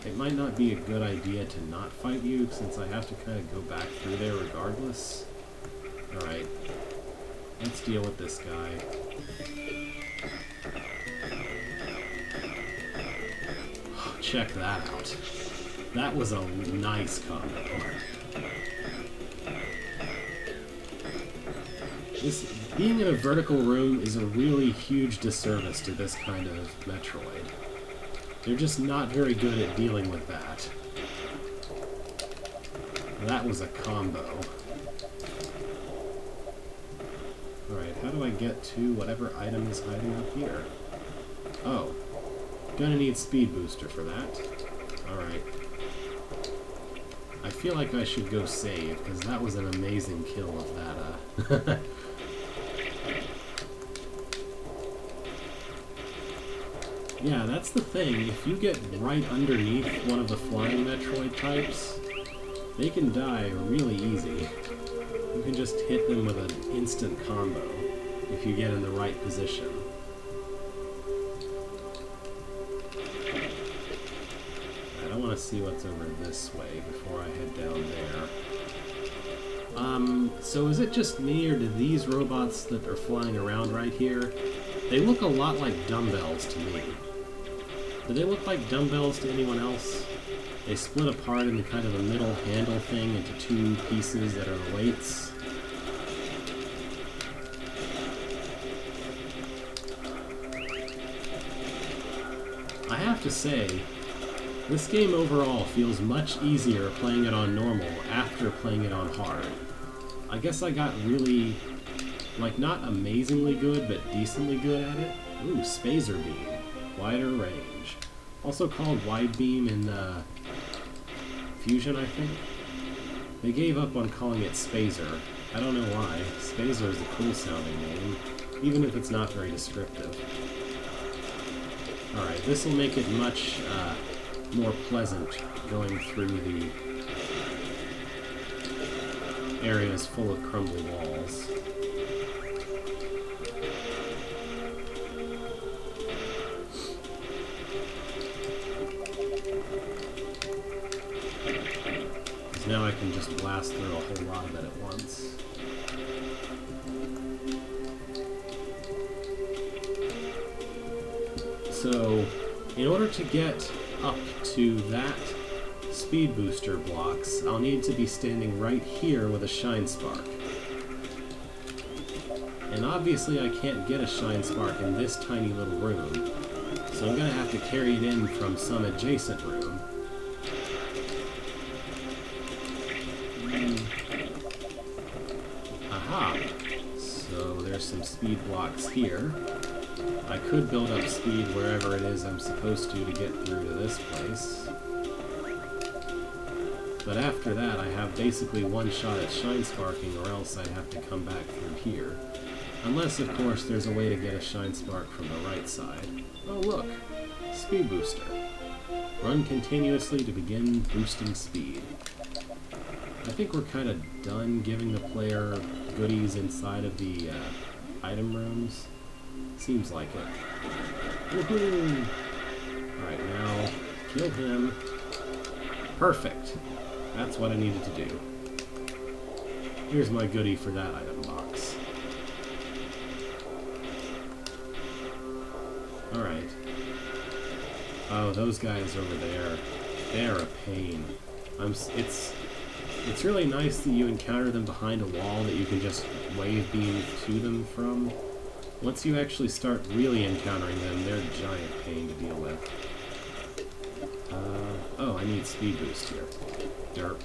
A: It might not be a good idea to not fight you, since I have to kind of go back through there regardless. Alright. Let's deal with this guy. Oh, check that out. That was a nice combo. Being in a vertical room is a really huge disservice to this kind of Metroid. They're just not very good at dealing with that. That was a combo. Alright, how do I get to whatever item is hiding up here? Oh. Gonna need speed booster for that. Alright. I feel like I should go save, because that was an amazing kill of that, Yeah, that's the thing. If you get right underneath one of the flying Metroid types, they can die really easy. You can just hit them with an instant combo if you get in the right position. I want to see what's over this way before I head down there. So is it just me, or do these robots that are flying around right here, they look a lot like dumbbells to me. Do they look like dumbbells to anyone else? They split apart in the kind of a middle handle thing into two pieces that are the weights. I have to say, this game overall feels much easier playing it on normal after playing it on hard. I guess I got really, like, not amazingly good, but decently good at it. Ooh, Spazer Beam. Wider range. Also called Wide Beam in Fusion, I think. They gave up on calling it Spazer. I don't know why. Spazer is a cool sounding name, even if it's not very descriptive. Alright, this will make it much more pleasant going through the areas full of crumbly walls. Because now I can just blast through a whole lot of it at once. So, in order to get up to that speed booster blocks, I'll need to be standing right here with a shine spark. And obviously I can't get a shine spark in this tiny little room, so I'm gonna have to carry it in from some adjacent room. Aha! So there's some speed blocks here. I could build up speed wherever it is I'm supposed to get through to this place. But after that, I have basically one shot at shine sparking, or else I'd have to come back through here. Unless, of course, there's a way to get a shine spark from the right side. Oh, look! Speed booster. Run continuously to begin boosting speed. I think we're kind of done giving the player goodies inside of the item rooms. Seems like it. Woohoo! Alright, now, kill him. Perfect. That's what I needed to do. Here's my goodie for that item box. Alright. Oh, those guys over there. They're a pain. It's really nice that you encounter them behind a wall that you can just wave beam to them from. Once you actually start really encountering them, they're a giant pain to deal with. Oh, I need speed boost here. Derp.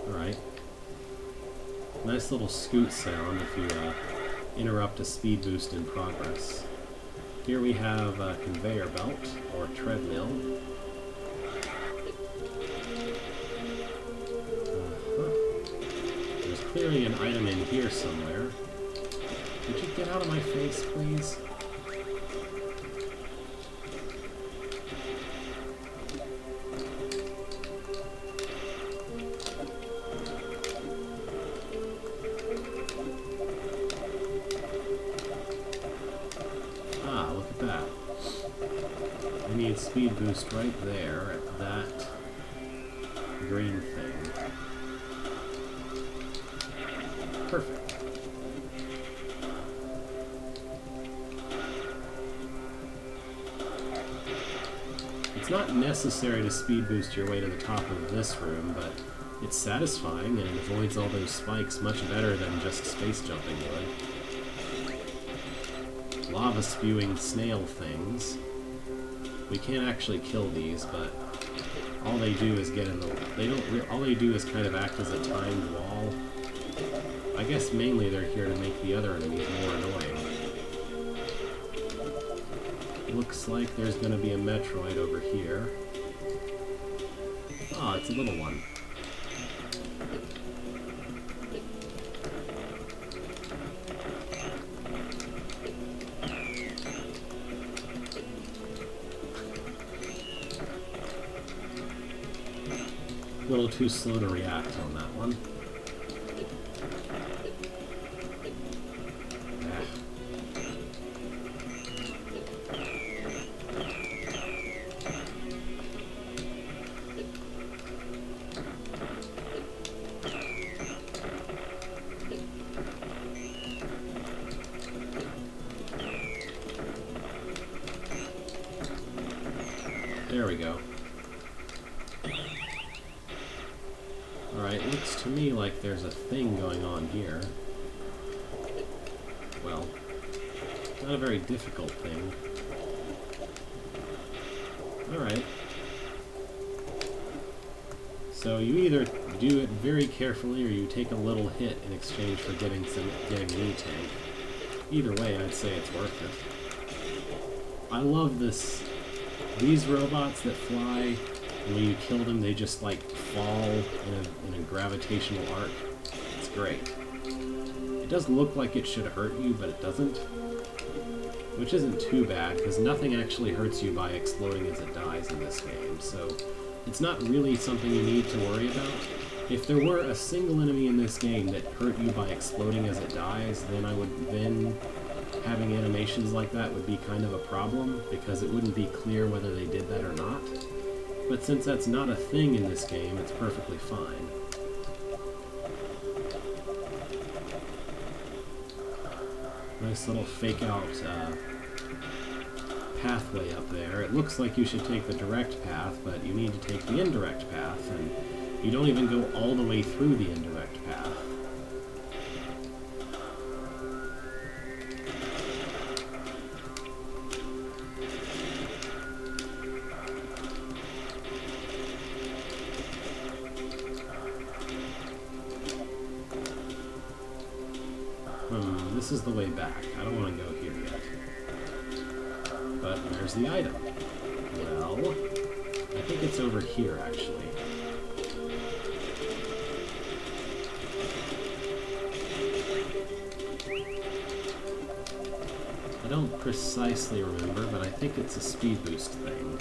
A: Alright. Nice little scoot sound if you interrupt a speed boost in progress. Here we have a conveyor belt, or treadmill. There's clearly an item in here somewhere. Would you get out of my face, please? Ah, look at that. I need speed boost right there at that green thing. Perfect. It's not necessary to speed boost your way to the top of this room, but it's satisfying and it avoids all those spikes much better than just space jumping would. Lava spewing snail things. We can't actually kill these, but all they do is get in the... all they do is kind of act as a timed wall. I guess mainly they're here to make the other enemies more annoying. Looks like there's going to be a Metroid over here. Oh, it's a little one. A little too slow to react on that one. There we go. Alright, looks to me like there's a thing going on here. Well, not a very difficult thing. Alright. So you either do it very carefully or you take a little hit in exchange for getting knee tank. Either way, I'd say it's worth it. I love this. These robots that fly, when you kill them, they just like fall in a gravitational arc. It's great. It does look like it should hurt you, but it doesn't. Which isn't too bad, because nothing actually hurts you by exploding as it dies in this game, so it's not really something you need to worry about. If there were a single enemy in this game that hurt you by exploding as it dies, then having animations like that would be kind of a problem, because it wouldn't be clear whether they did that or not. But since that's not a thing in this game, it's perfectly fine. Nice little fake-out pathway up there. It looks like you should take the direct path, but you need to take the indirect path, and you don't even go all the way through the indirect path. This is the way back. I don't want to go here yet. But where's the item? Well, I think it's over here, actually. I don't precisely remember, but I think it's a speed boost thing.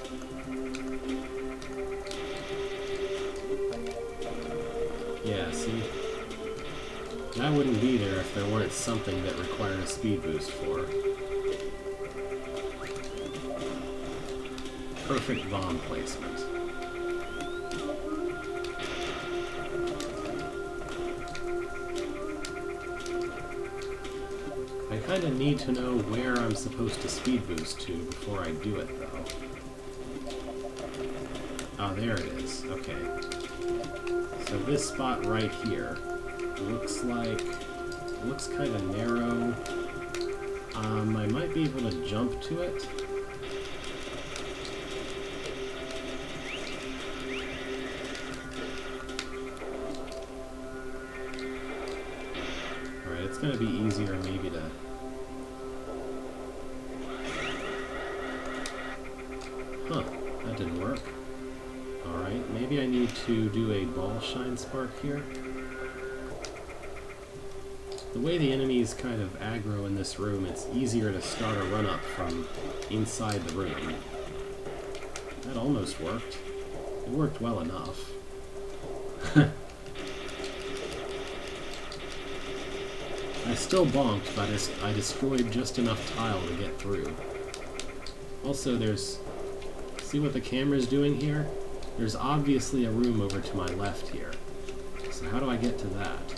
A: Yeah, see? That wouldn't be there if there weren't something that required a speed boost for. Perfect bomb placement. I kind of need to know where I'm supposed to speed boost to before I do it, though. Ah, there it is. Okay. So this spot right here looks kind of narrow. I might be able to jump to it. Alright, it's going to be easier maybe to... Huh, that didn't work. Alright, maybe I need to do a ball shine spark here. The way the enemies kind of aggro in this room, it's easier to start a run-up from inside the room. That almost worked. It worked well enough. I still bonked, but I destroyed just enough tile to get through. Also, there's... See what the camera's doing here? There's obviously a room over to my left here. So how do I get to that?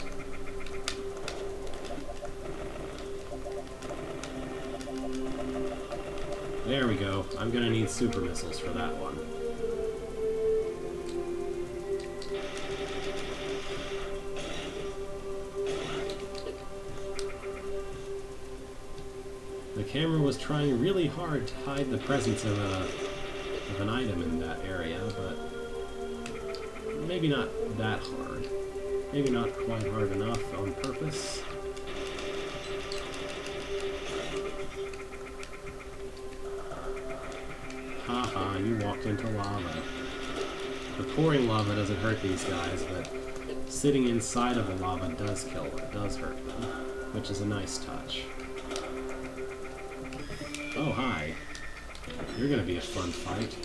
A: There we go. I'm gonna need super missiles for that one. The camera was trying really hard to hide the presence of an item in that area, but Maybe not that hard. Maybe not quite hard enough on purpose. Haha, you walked into lava. The pouring lava doesn't hurt these guys, but sitting inside of the lava does hurt them, which is a nice touch. Oh, hi. You're gonna be a fun fight.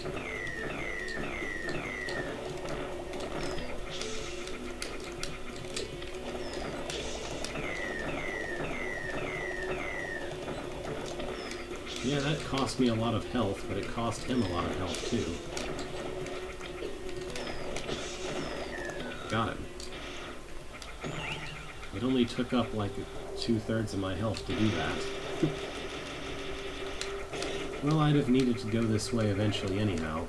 A: Yeah, that cost me a lot of health, but it cost him a lot of health too. Got him. It only took up like 2/3 of my health to do that. Well, I'd have needed to go this way eventually anyhow.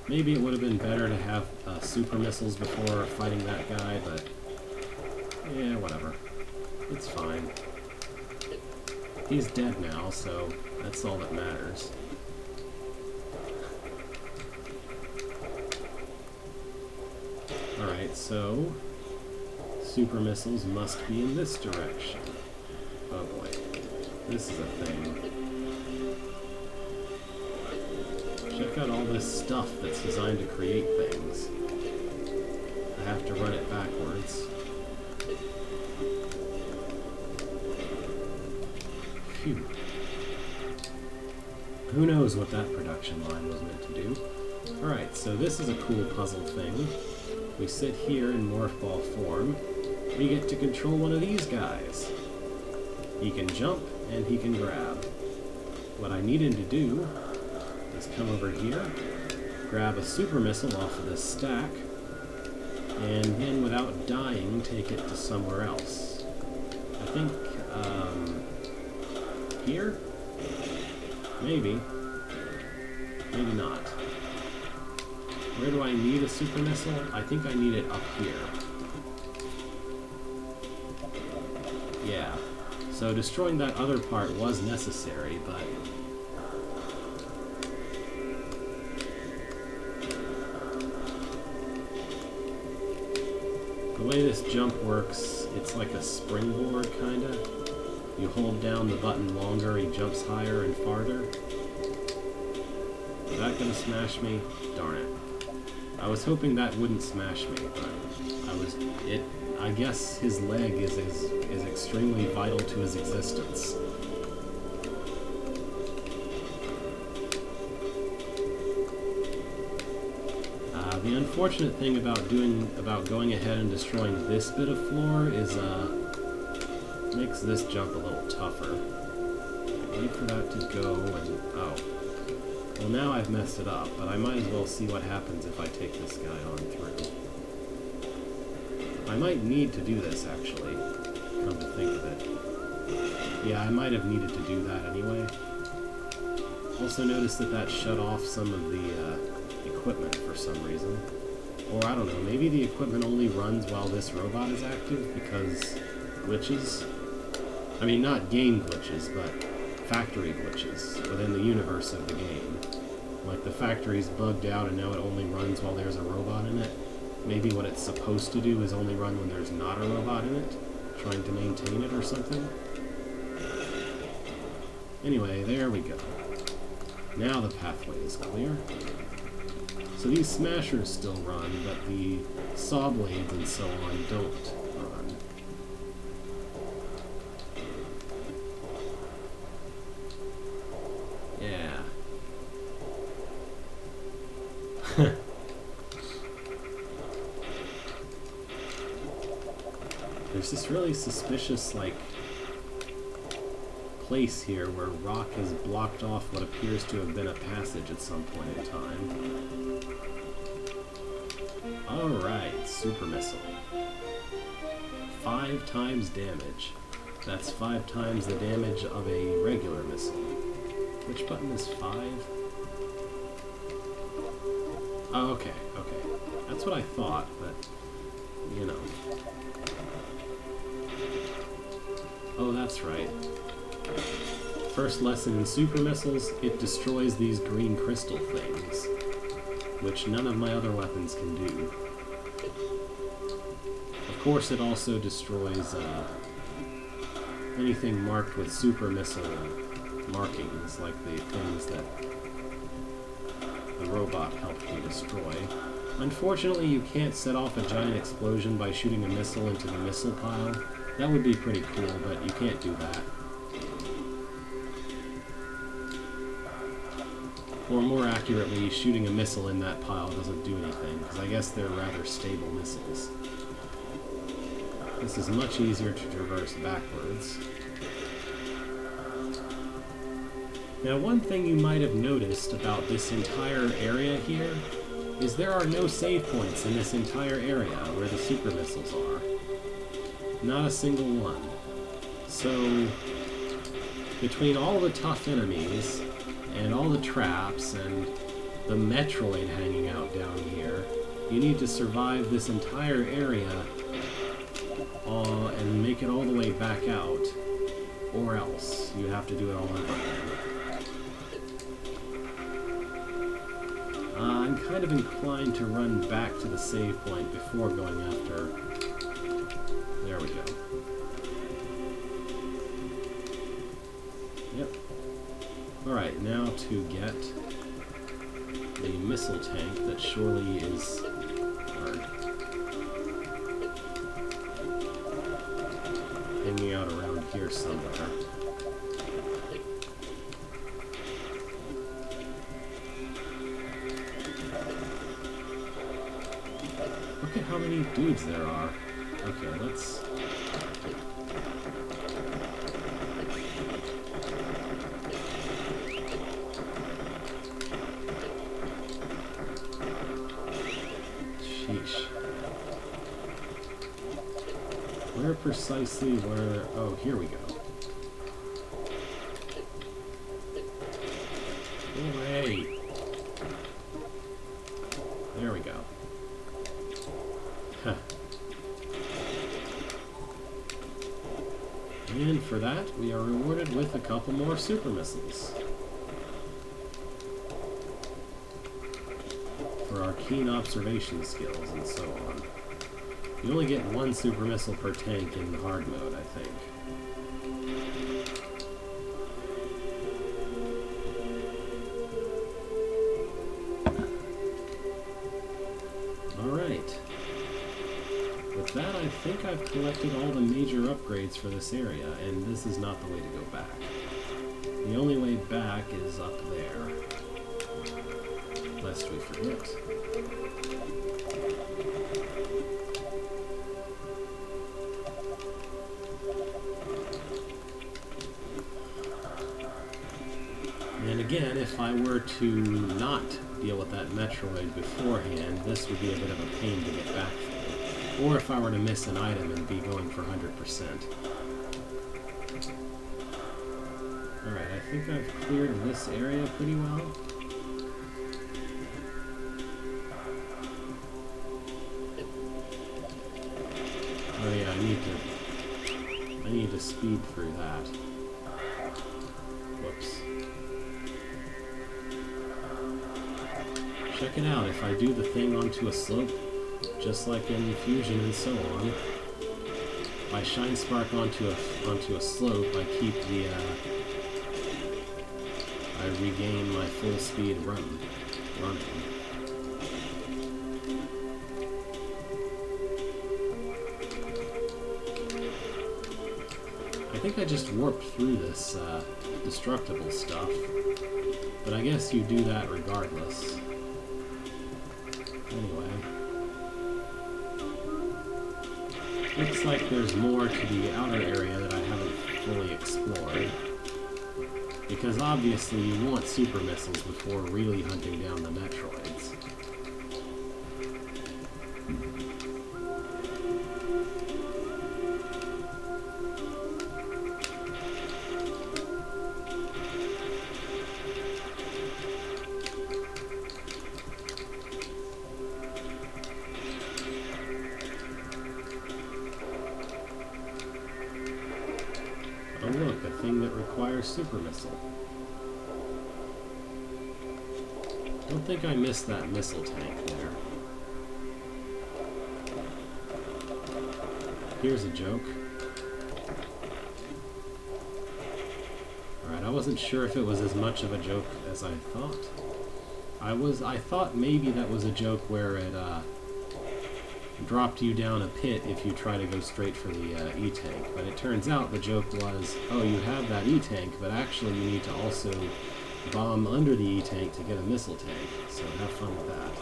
A: Maybe it would have been better to have super missiles before fighting that guy, but yeah, whatever. It's fine. He's dead now, so that's all that matters. Alright, so super missiles must be in this direction. Oh boy, this is a thing. Check out all this stuff that's designed to create things. I have to run it backwards. Phew. Who knows what that production line was meant to do. Alright, so this is a cool puzzle thing. We sit here in morph ball form. We get to control one of these guys. He can jump and he can grab. What I need him to do is come over here, grab a super missile off of this stack, and then without dying take it to somewhere else. I think, here? Maybe. Maybe not. Where do I need a super missile? I think I need it up here. Yeah. So destroying that other part was necessary, but the way this jump works, it's like a springboard, kinda. You hold down the button longer, he jumps higher and farther. Is that gonna smash me? Darn it. I was hoping that wouldn't smash me, but I guess his leg is extremely vital to his existence. The unfortunate thing about going ahead and destroying this bit of floor is makes this jump a little tougher. Wait for that to go and oh. Well, now I've messed it up, but I might as well see what happens if I take this guy on through. I might need to do this, actually, come to think of it. Yeah, I might have needed to do that anyway. Also notice that shut off some of the equipment for some reason. Or, I don't know, maybe the equipment only runs while this robot is active because glitches? I mean, not game glitches, but factory glitches within the universe of the game. Like the factory's bugged out and now it only runs while there's a robot in it. Maybe what it's supposed to do is only run when there's not a robot in it, trying to maintain it or something. Anyway, there we go. Now the pathway is clear. So these smashers still run, but the saw blades and so on don't run. Yeah. There's this really suspicious, like, place here where rock has blocked off what appears to have been a passage at some point in time. Alright, super missile. 5 times damage. That's 5 times the damage of a regular missile. Which button is 5? Oh, okay, okay. That's what I thought, but, you know. Oh, that's right. First lesson in super missiles, it destroys these green crystal things, which none of my other weapons can do. Of course, it also destroys anything marked with super missile markings, like the things that the robot helped me destroy. Unfortunately, you can't set off a giant explosion by shooting a missile into the missile pile. That would be pretty cool, but you can't do that. Or more accurately, shooting a missile in that pile doesn't do anything, because I guess they're rather stable missiles. This is much easier to traverse backwards. Now, one thing you might have noticed about this entire area here is there are no save points in this entire area where the super missiles are. Not a single one. So, between all the tough enemies, and all the traps, and the Metroid hanging out down here, you need to survive this entire area and make it all the way back out, or else you have to do it all over again. I'm kind of inclined to run back to the save point before going after... There we go. Yep. Alright, now to get the missile tank that surely is hanging out around here somewhere. Look at how many dudes there are. Okay, let's... Sheesh. Where precisely where... Oh, here we go. Go away. There we go. Huh. And for that, we are rewarded with a couple more super missiles. For our keen observation skills and so on. You only get one super missile per tank in the hard mode, I think. Alright. With that, I think I've collected all the major upgrades for this area, and this is not the way to go back. The only way back is up there. Lest we forget. And again, if I were to not deal with that Metroid beforehand, this would be a bit of a pain to get back through. Or if I were to miss an item and be going for 100%. Alright, I think I've cleared this area pretty well. Oh yeah, I need to speed through that. Whoops. Check it out, if I do the thing onto a slope, just like in Fusion and so on, if I shine spark onto a slope, I keep the I regain my full speed running. I think I just warped through this destructible stuff, but I guess you do that regardless. Anyway. Looks like there's more to the outer area that I haven't fully explored. Because obviously you want super missiles before really hunting down the Metroids. Oh look, a thing that requires super missile. Don't think I missed that missile tank there. Here's a joke. Alright, I wasn't sure if it was as much of a joke as I thought. I thought maybe that was a joke where it dropped you down a pit if you try to go straight for the E-tank, but it turns out the joke was, oh, you have that E-tank, but actually you need to also bomb under the E-tank to get a missile tank, so have fun with that.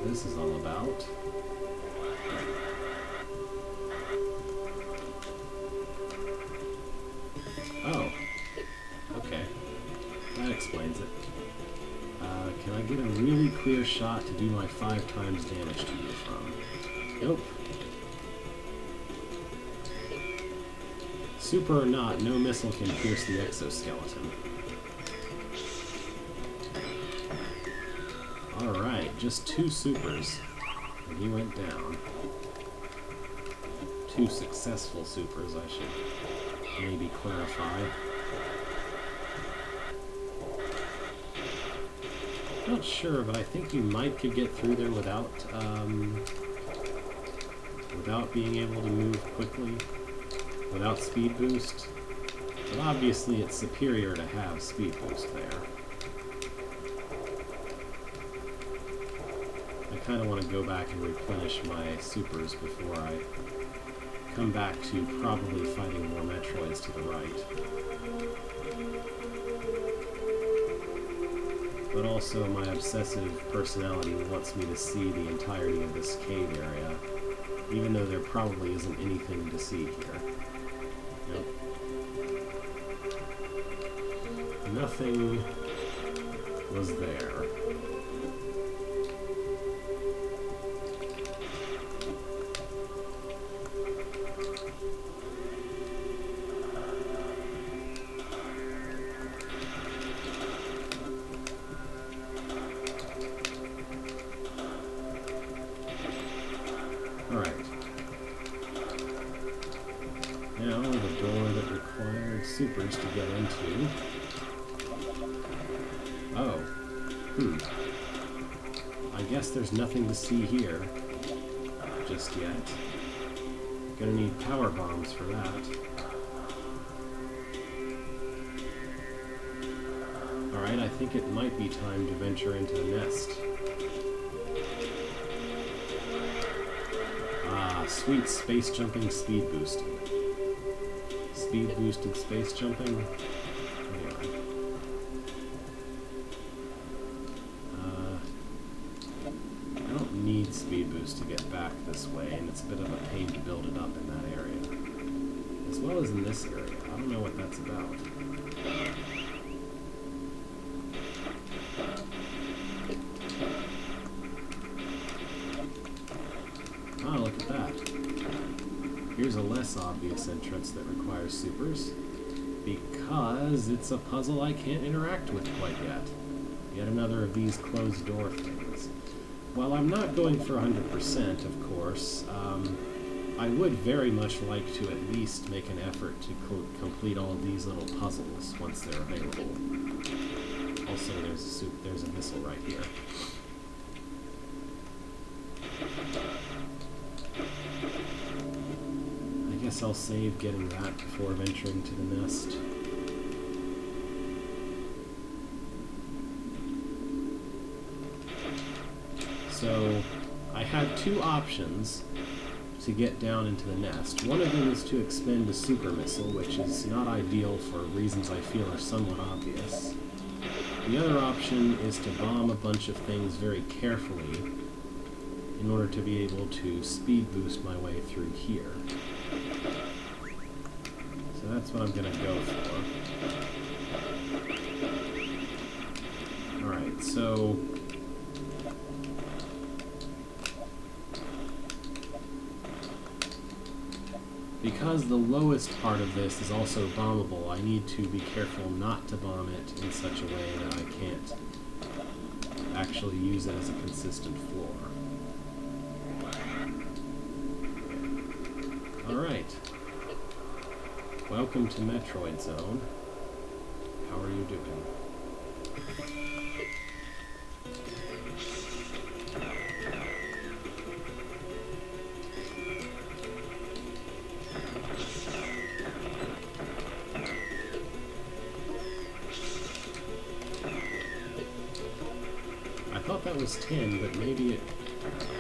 A: This is all about. Oh, okay, that explains it. Can I get a really clear shot to do my 5 times damage to you from? Nope. Super or not, no missile can pierce the exoskeleton. Alright, just 2 supers, and he went down. 2 successful supers, I should maybe clarify. Not sure, but I think you could get through there without being able to move quickly, without speed boost. But obviously it's superior to have speed boost there. I kind of want to go back and replenish my supers before I come back to probably fighting more Metroids to the right. But also my obsessive personality wants me to see the entirety of this cave area, even though there probably isn't anything to see here. Nope. Nothing was there. Alright. Now the door that required supers to get into. Oh. I guess there's nothing to see here just yet. Gonna need power bombs for that. Alright, I think it might be time to venture into the nest. Sweet space jumping, speed boosting. Speed boosted space jumping. Anyway. I don't need speed boost to get back this way, and it's a bit of a pain to build it up in that area. As well as in this area. I don't know what that's about. Oh, look at that. Here's a less obvious entrance that requires supers, because it's a puzzle I can't interact with quite yet. Yet another of these closed door things. While I'm not going for 100%, of course, I would very much like to at least make an effort to complete all of these little puzzles once they're available. Also, there's a missile right here. I guess I'll save getting that before venturing to the nest. So, I had 2 options to get down into the nest. One of them is to expend a super missile, which is not ideal for reasons I feel are somewhat obvious. The other option is to bomb a bunch of things very carefully in order to be able to speed boost my way through here. So that's what I'm going to go for. Alright, so because the lowest part of this is also bombable, I need to be careful not to bomb it in such a way that I can't actually use it as a consistent floor. Alright. Welcome to Metroid Zone. How are you doing? I thought that was 10, but maybe it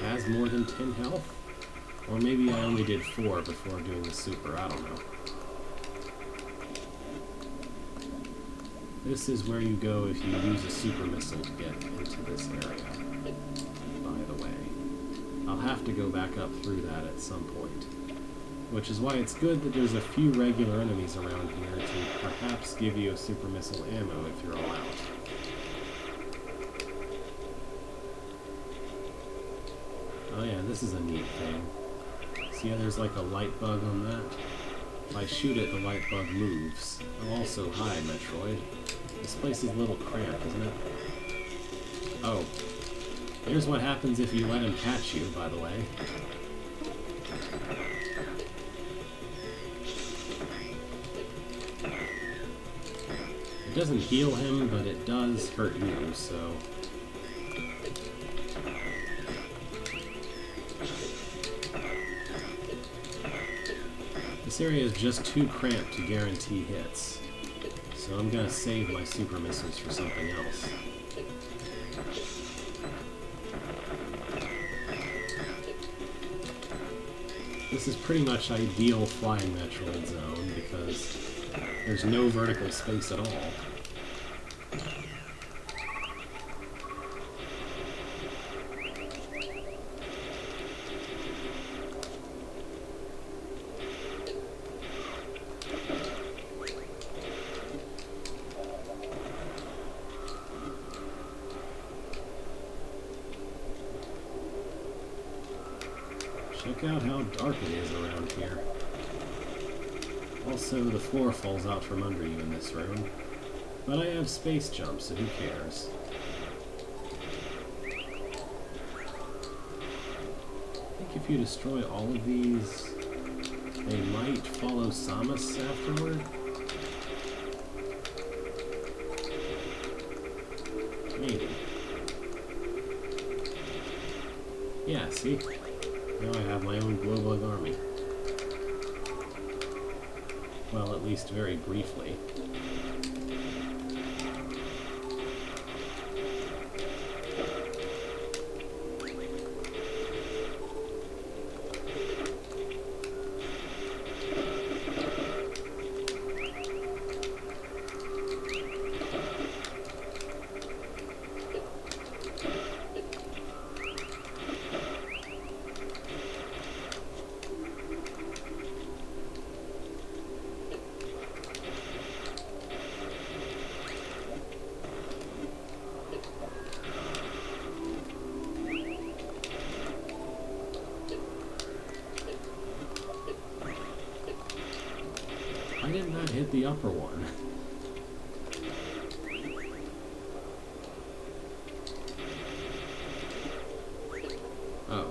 A: has more than 10 health? Or maybe I only did 4 before doing the super, I don't know. This is where you go if you use a super missile to get into this area, by the way. I'll have to go back up through that at some point. Which is why it's good that there's a few regular enemies around here to perhaps give you a super missile ammo if you're all out. Oh yeah, this is a neat thing. See how there's like a light bug on that? If I shoot it, the light bug moves. Oh, also, hi, Metroid. This place is a little cramped, isn't it? Oh. Here's what happens if you let him catch you, by the way. It doesn't heal him, but it does hurt you, so... This area is just too cramped to guarantee hits, so I'm gonna save my super missiles for something else. This is pretty much ideal flying Metroid Zone because there's no vertical space at all. Check out how dark it is around here. Also, the floor falls out from under you in this room. But I have space jump, so who cares? I think if you destroy all of these, they might follow Samus afterward. Maybe. Yeah, see? Now I have my own Globug army. Well, at least very briefly. Why didn't that hit the upper one? Oh.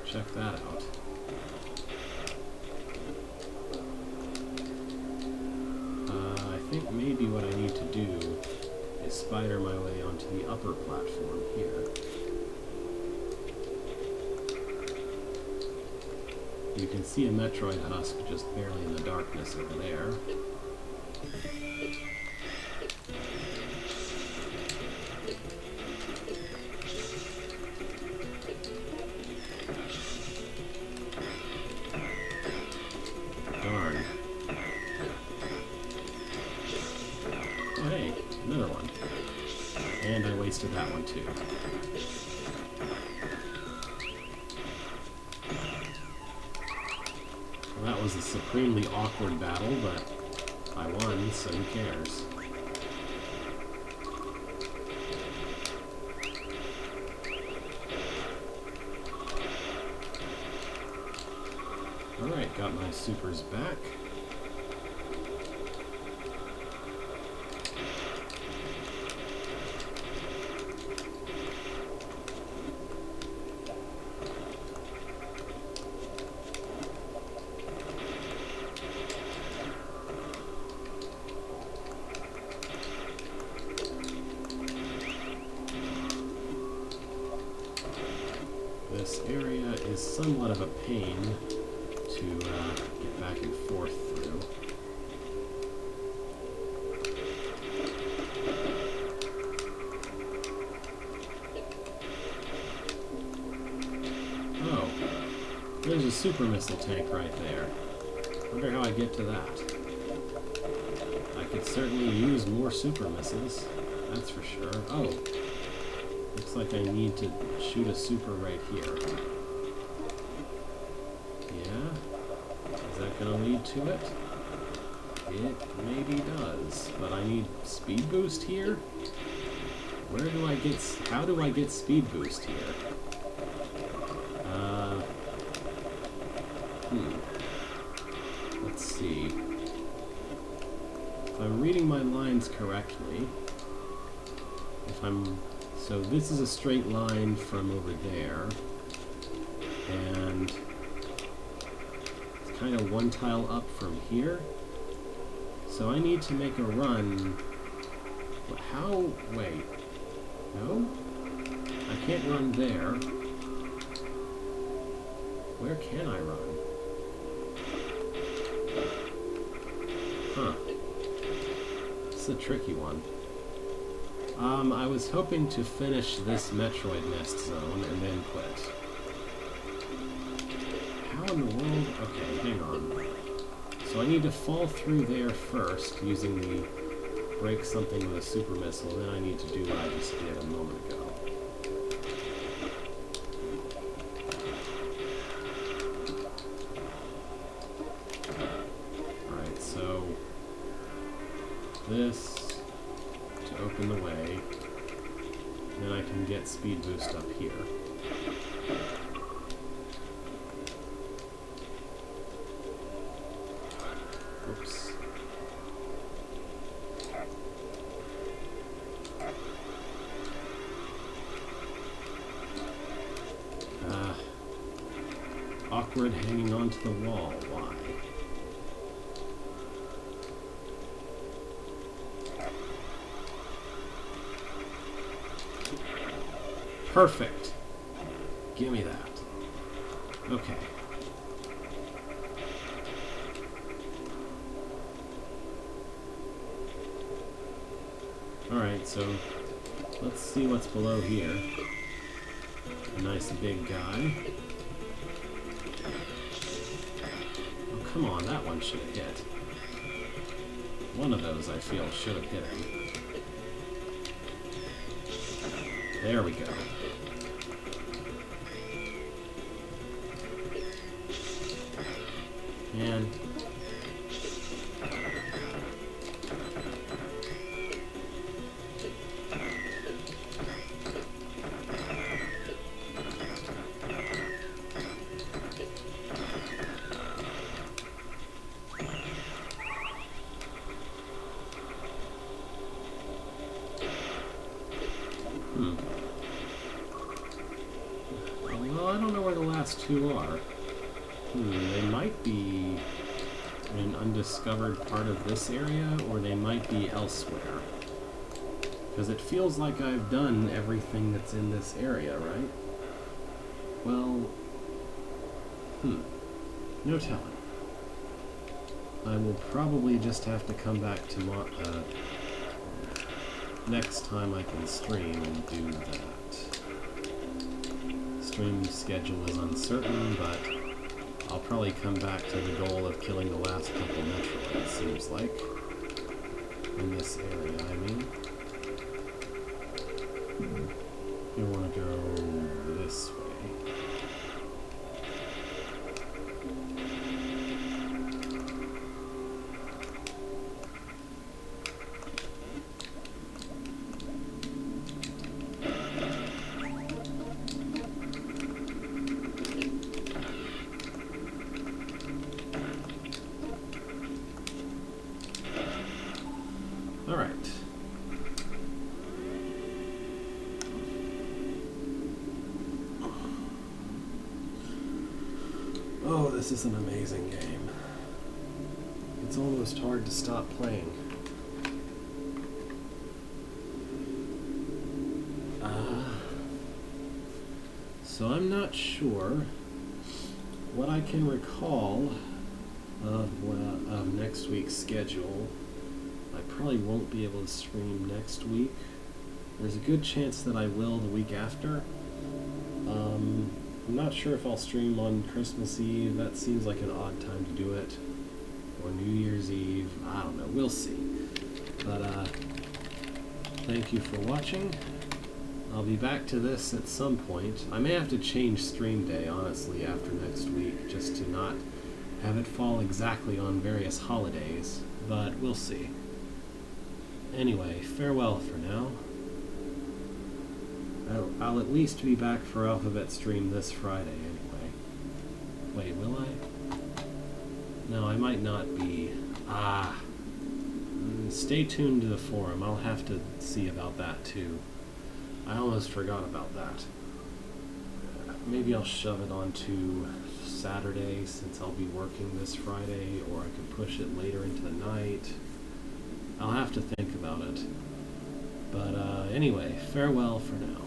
A: Check that out. I think maybe what I need to do is spider my way onto the upper platform here. You can see a Metroid husk just barely in the darkness over there. Darn. Oh hey, another one. And I wasted that one too. That was a supremely awkward battle, but I won, so who cares? Alright, got my supers back. is somewhat of a pain to get back and forth through. Oh, there's a super missile tank right there. Wonder how I get to that. I could certainly use more super missiles, that's for sure. Oh, looks like I need to shoot a super right here. Yeah? Is that gonna lead to it? It maybe does, but I need speed boost here? Where do I get, how do I get speed boost here? Let's see. If I'm reading my lines correctly, so this is a straight line from over there, and it's kind of one tile up from here. So I need to make a run. How? Wait. No? I can't run there. Where can I run? Huh. It's a tricky one. I was hoping to finish this Metroid Nest zone and then quit. How in the world? Okay, hang on. So I need to fall through there first using the break something with a super missile, then I need to do what I just did a moment ago. Alright, so this to open the way, then I can get speed boost up here. Oops. Awkward hanging onto the wall. Why? Perfect. Give me that. Okay. Alright, so let's see what's below here. A nice big guy. Oh, come on, that one should have hit. One of those, I feel, should have hit him. There we go. And well, I don't know where the last two are. They might be in an undiscovered part of this area, or they might be elsewhere. Because it feels like I've done everything that's in this area, right? Well, no telling. I will probably just have to come back to next time I can stream and do that. Stream schedule is uncertain, but I'll probably come back to the goal of killing the last couple Metroids, seems like. In this area, I mean. You want to go this way. Alright. Oh, this is an amazing game. It's almost hard to stop playing. So I'm not sure what I can recall of next week's schedule, I probably won't be able to stream next week. There's a good chance that I will the week after. I'm not sure if I'll stream on Christmas Eve. That seems like an odd time to do it. Or New Year's Eve. I don't know. We'll see. But, thank you for watching. I'll be back to this at some point. I may have to change stream day, honestly, after next week, just to not have it fall exactly on various holidays. But we'll see. Anyway, farewell for now. I'll at least be back for Alphabet Stream this Friday anyway. Wait, will I? No, I might not be. Stay tuned to the forum. I'll have to see about that too. I almost forgot about that. Maybe I'll shove it onto Saturday since I'll be working this Friday, or I could push it later into the night. I'll have to think about it. But anyway, farewell for now.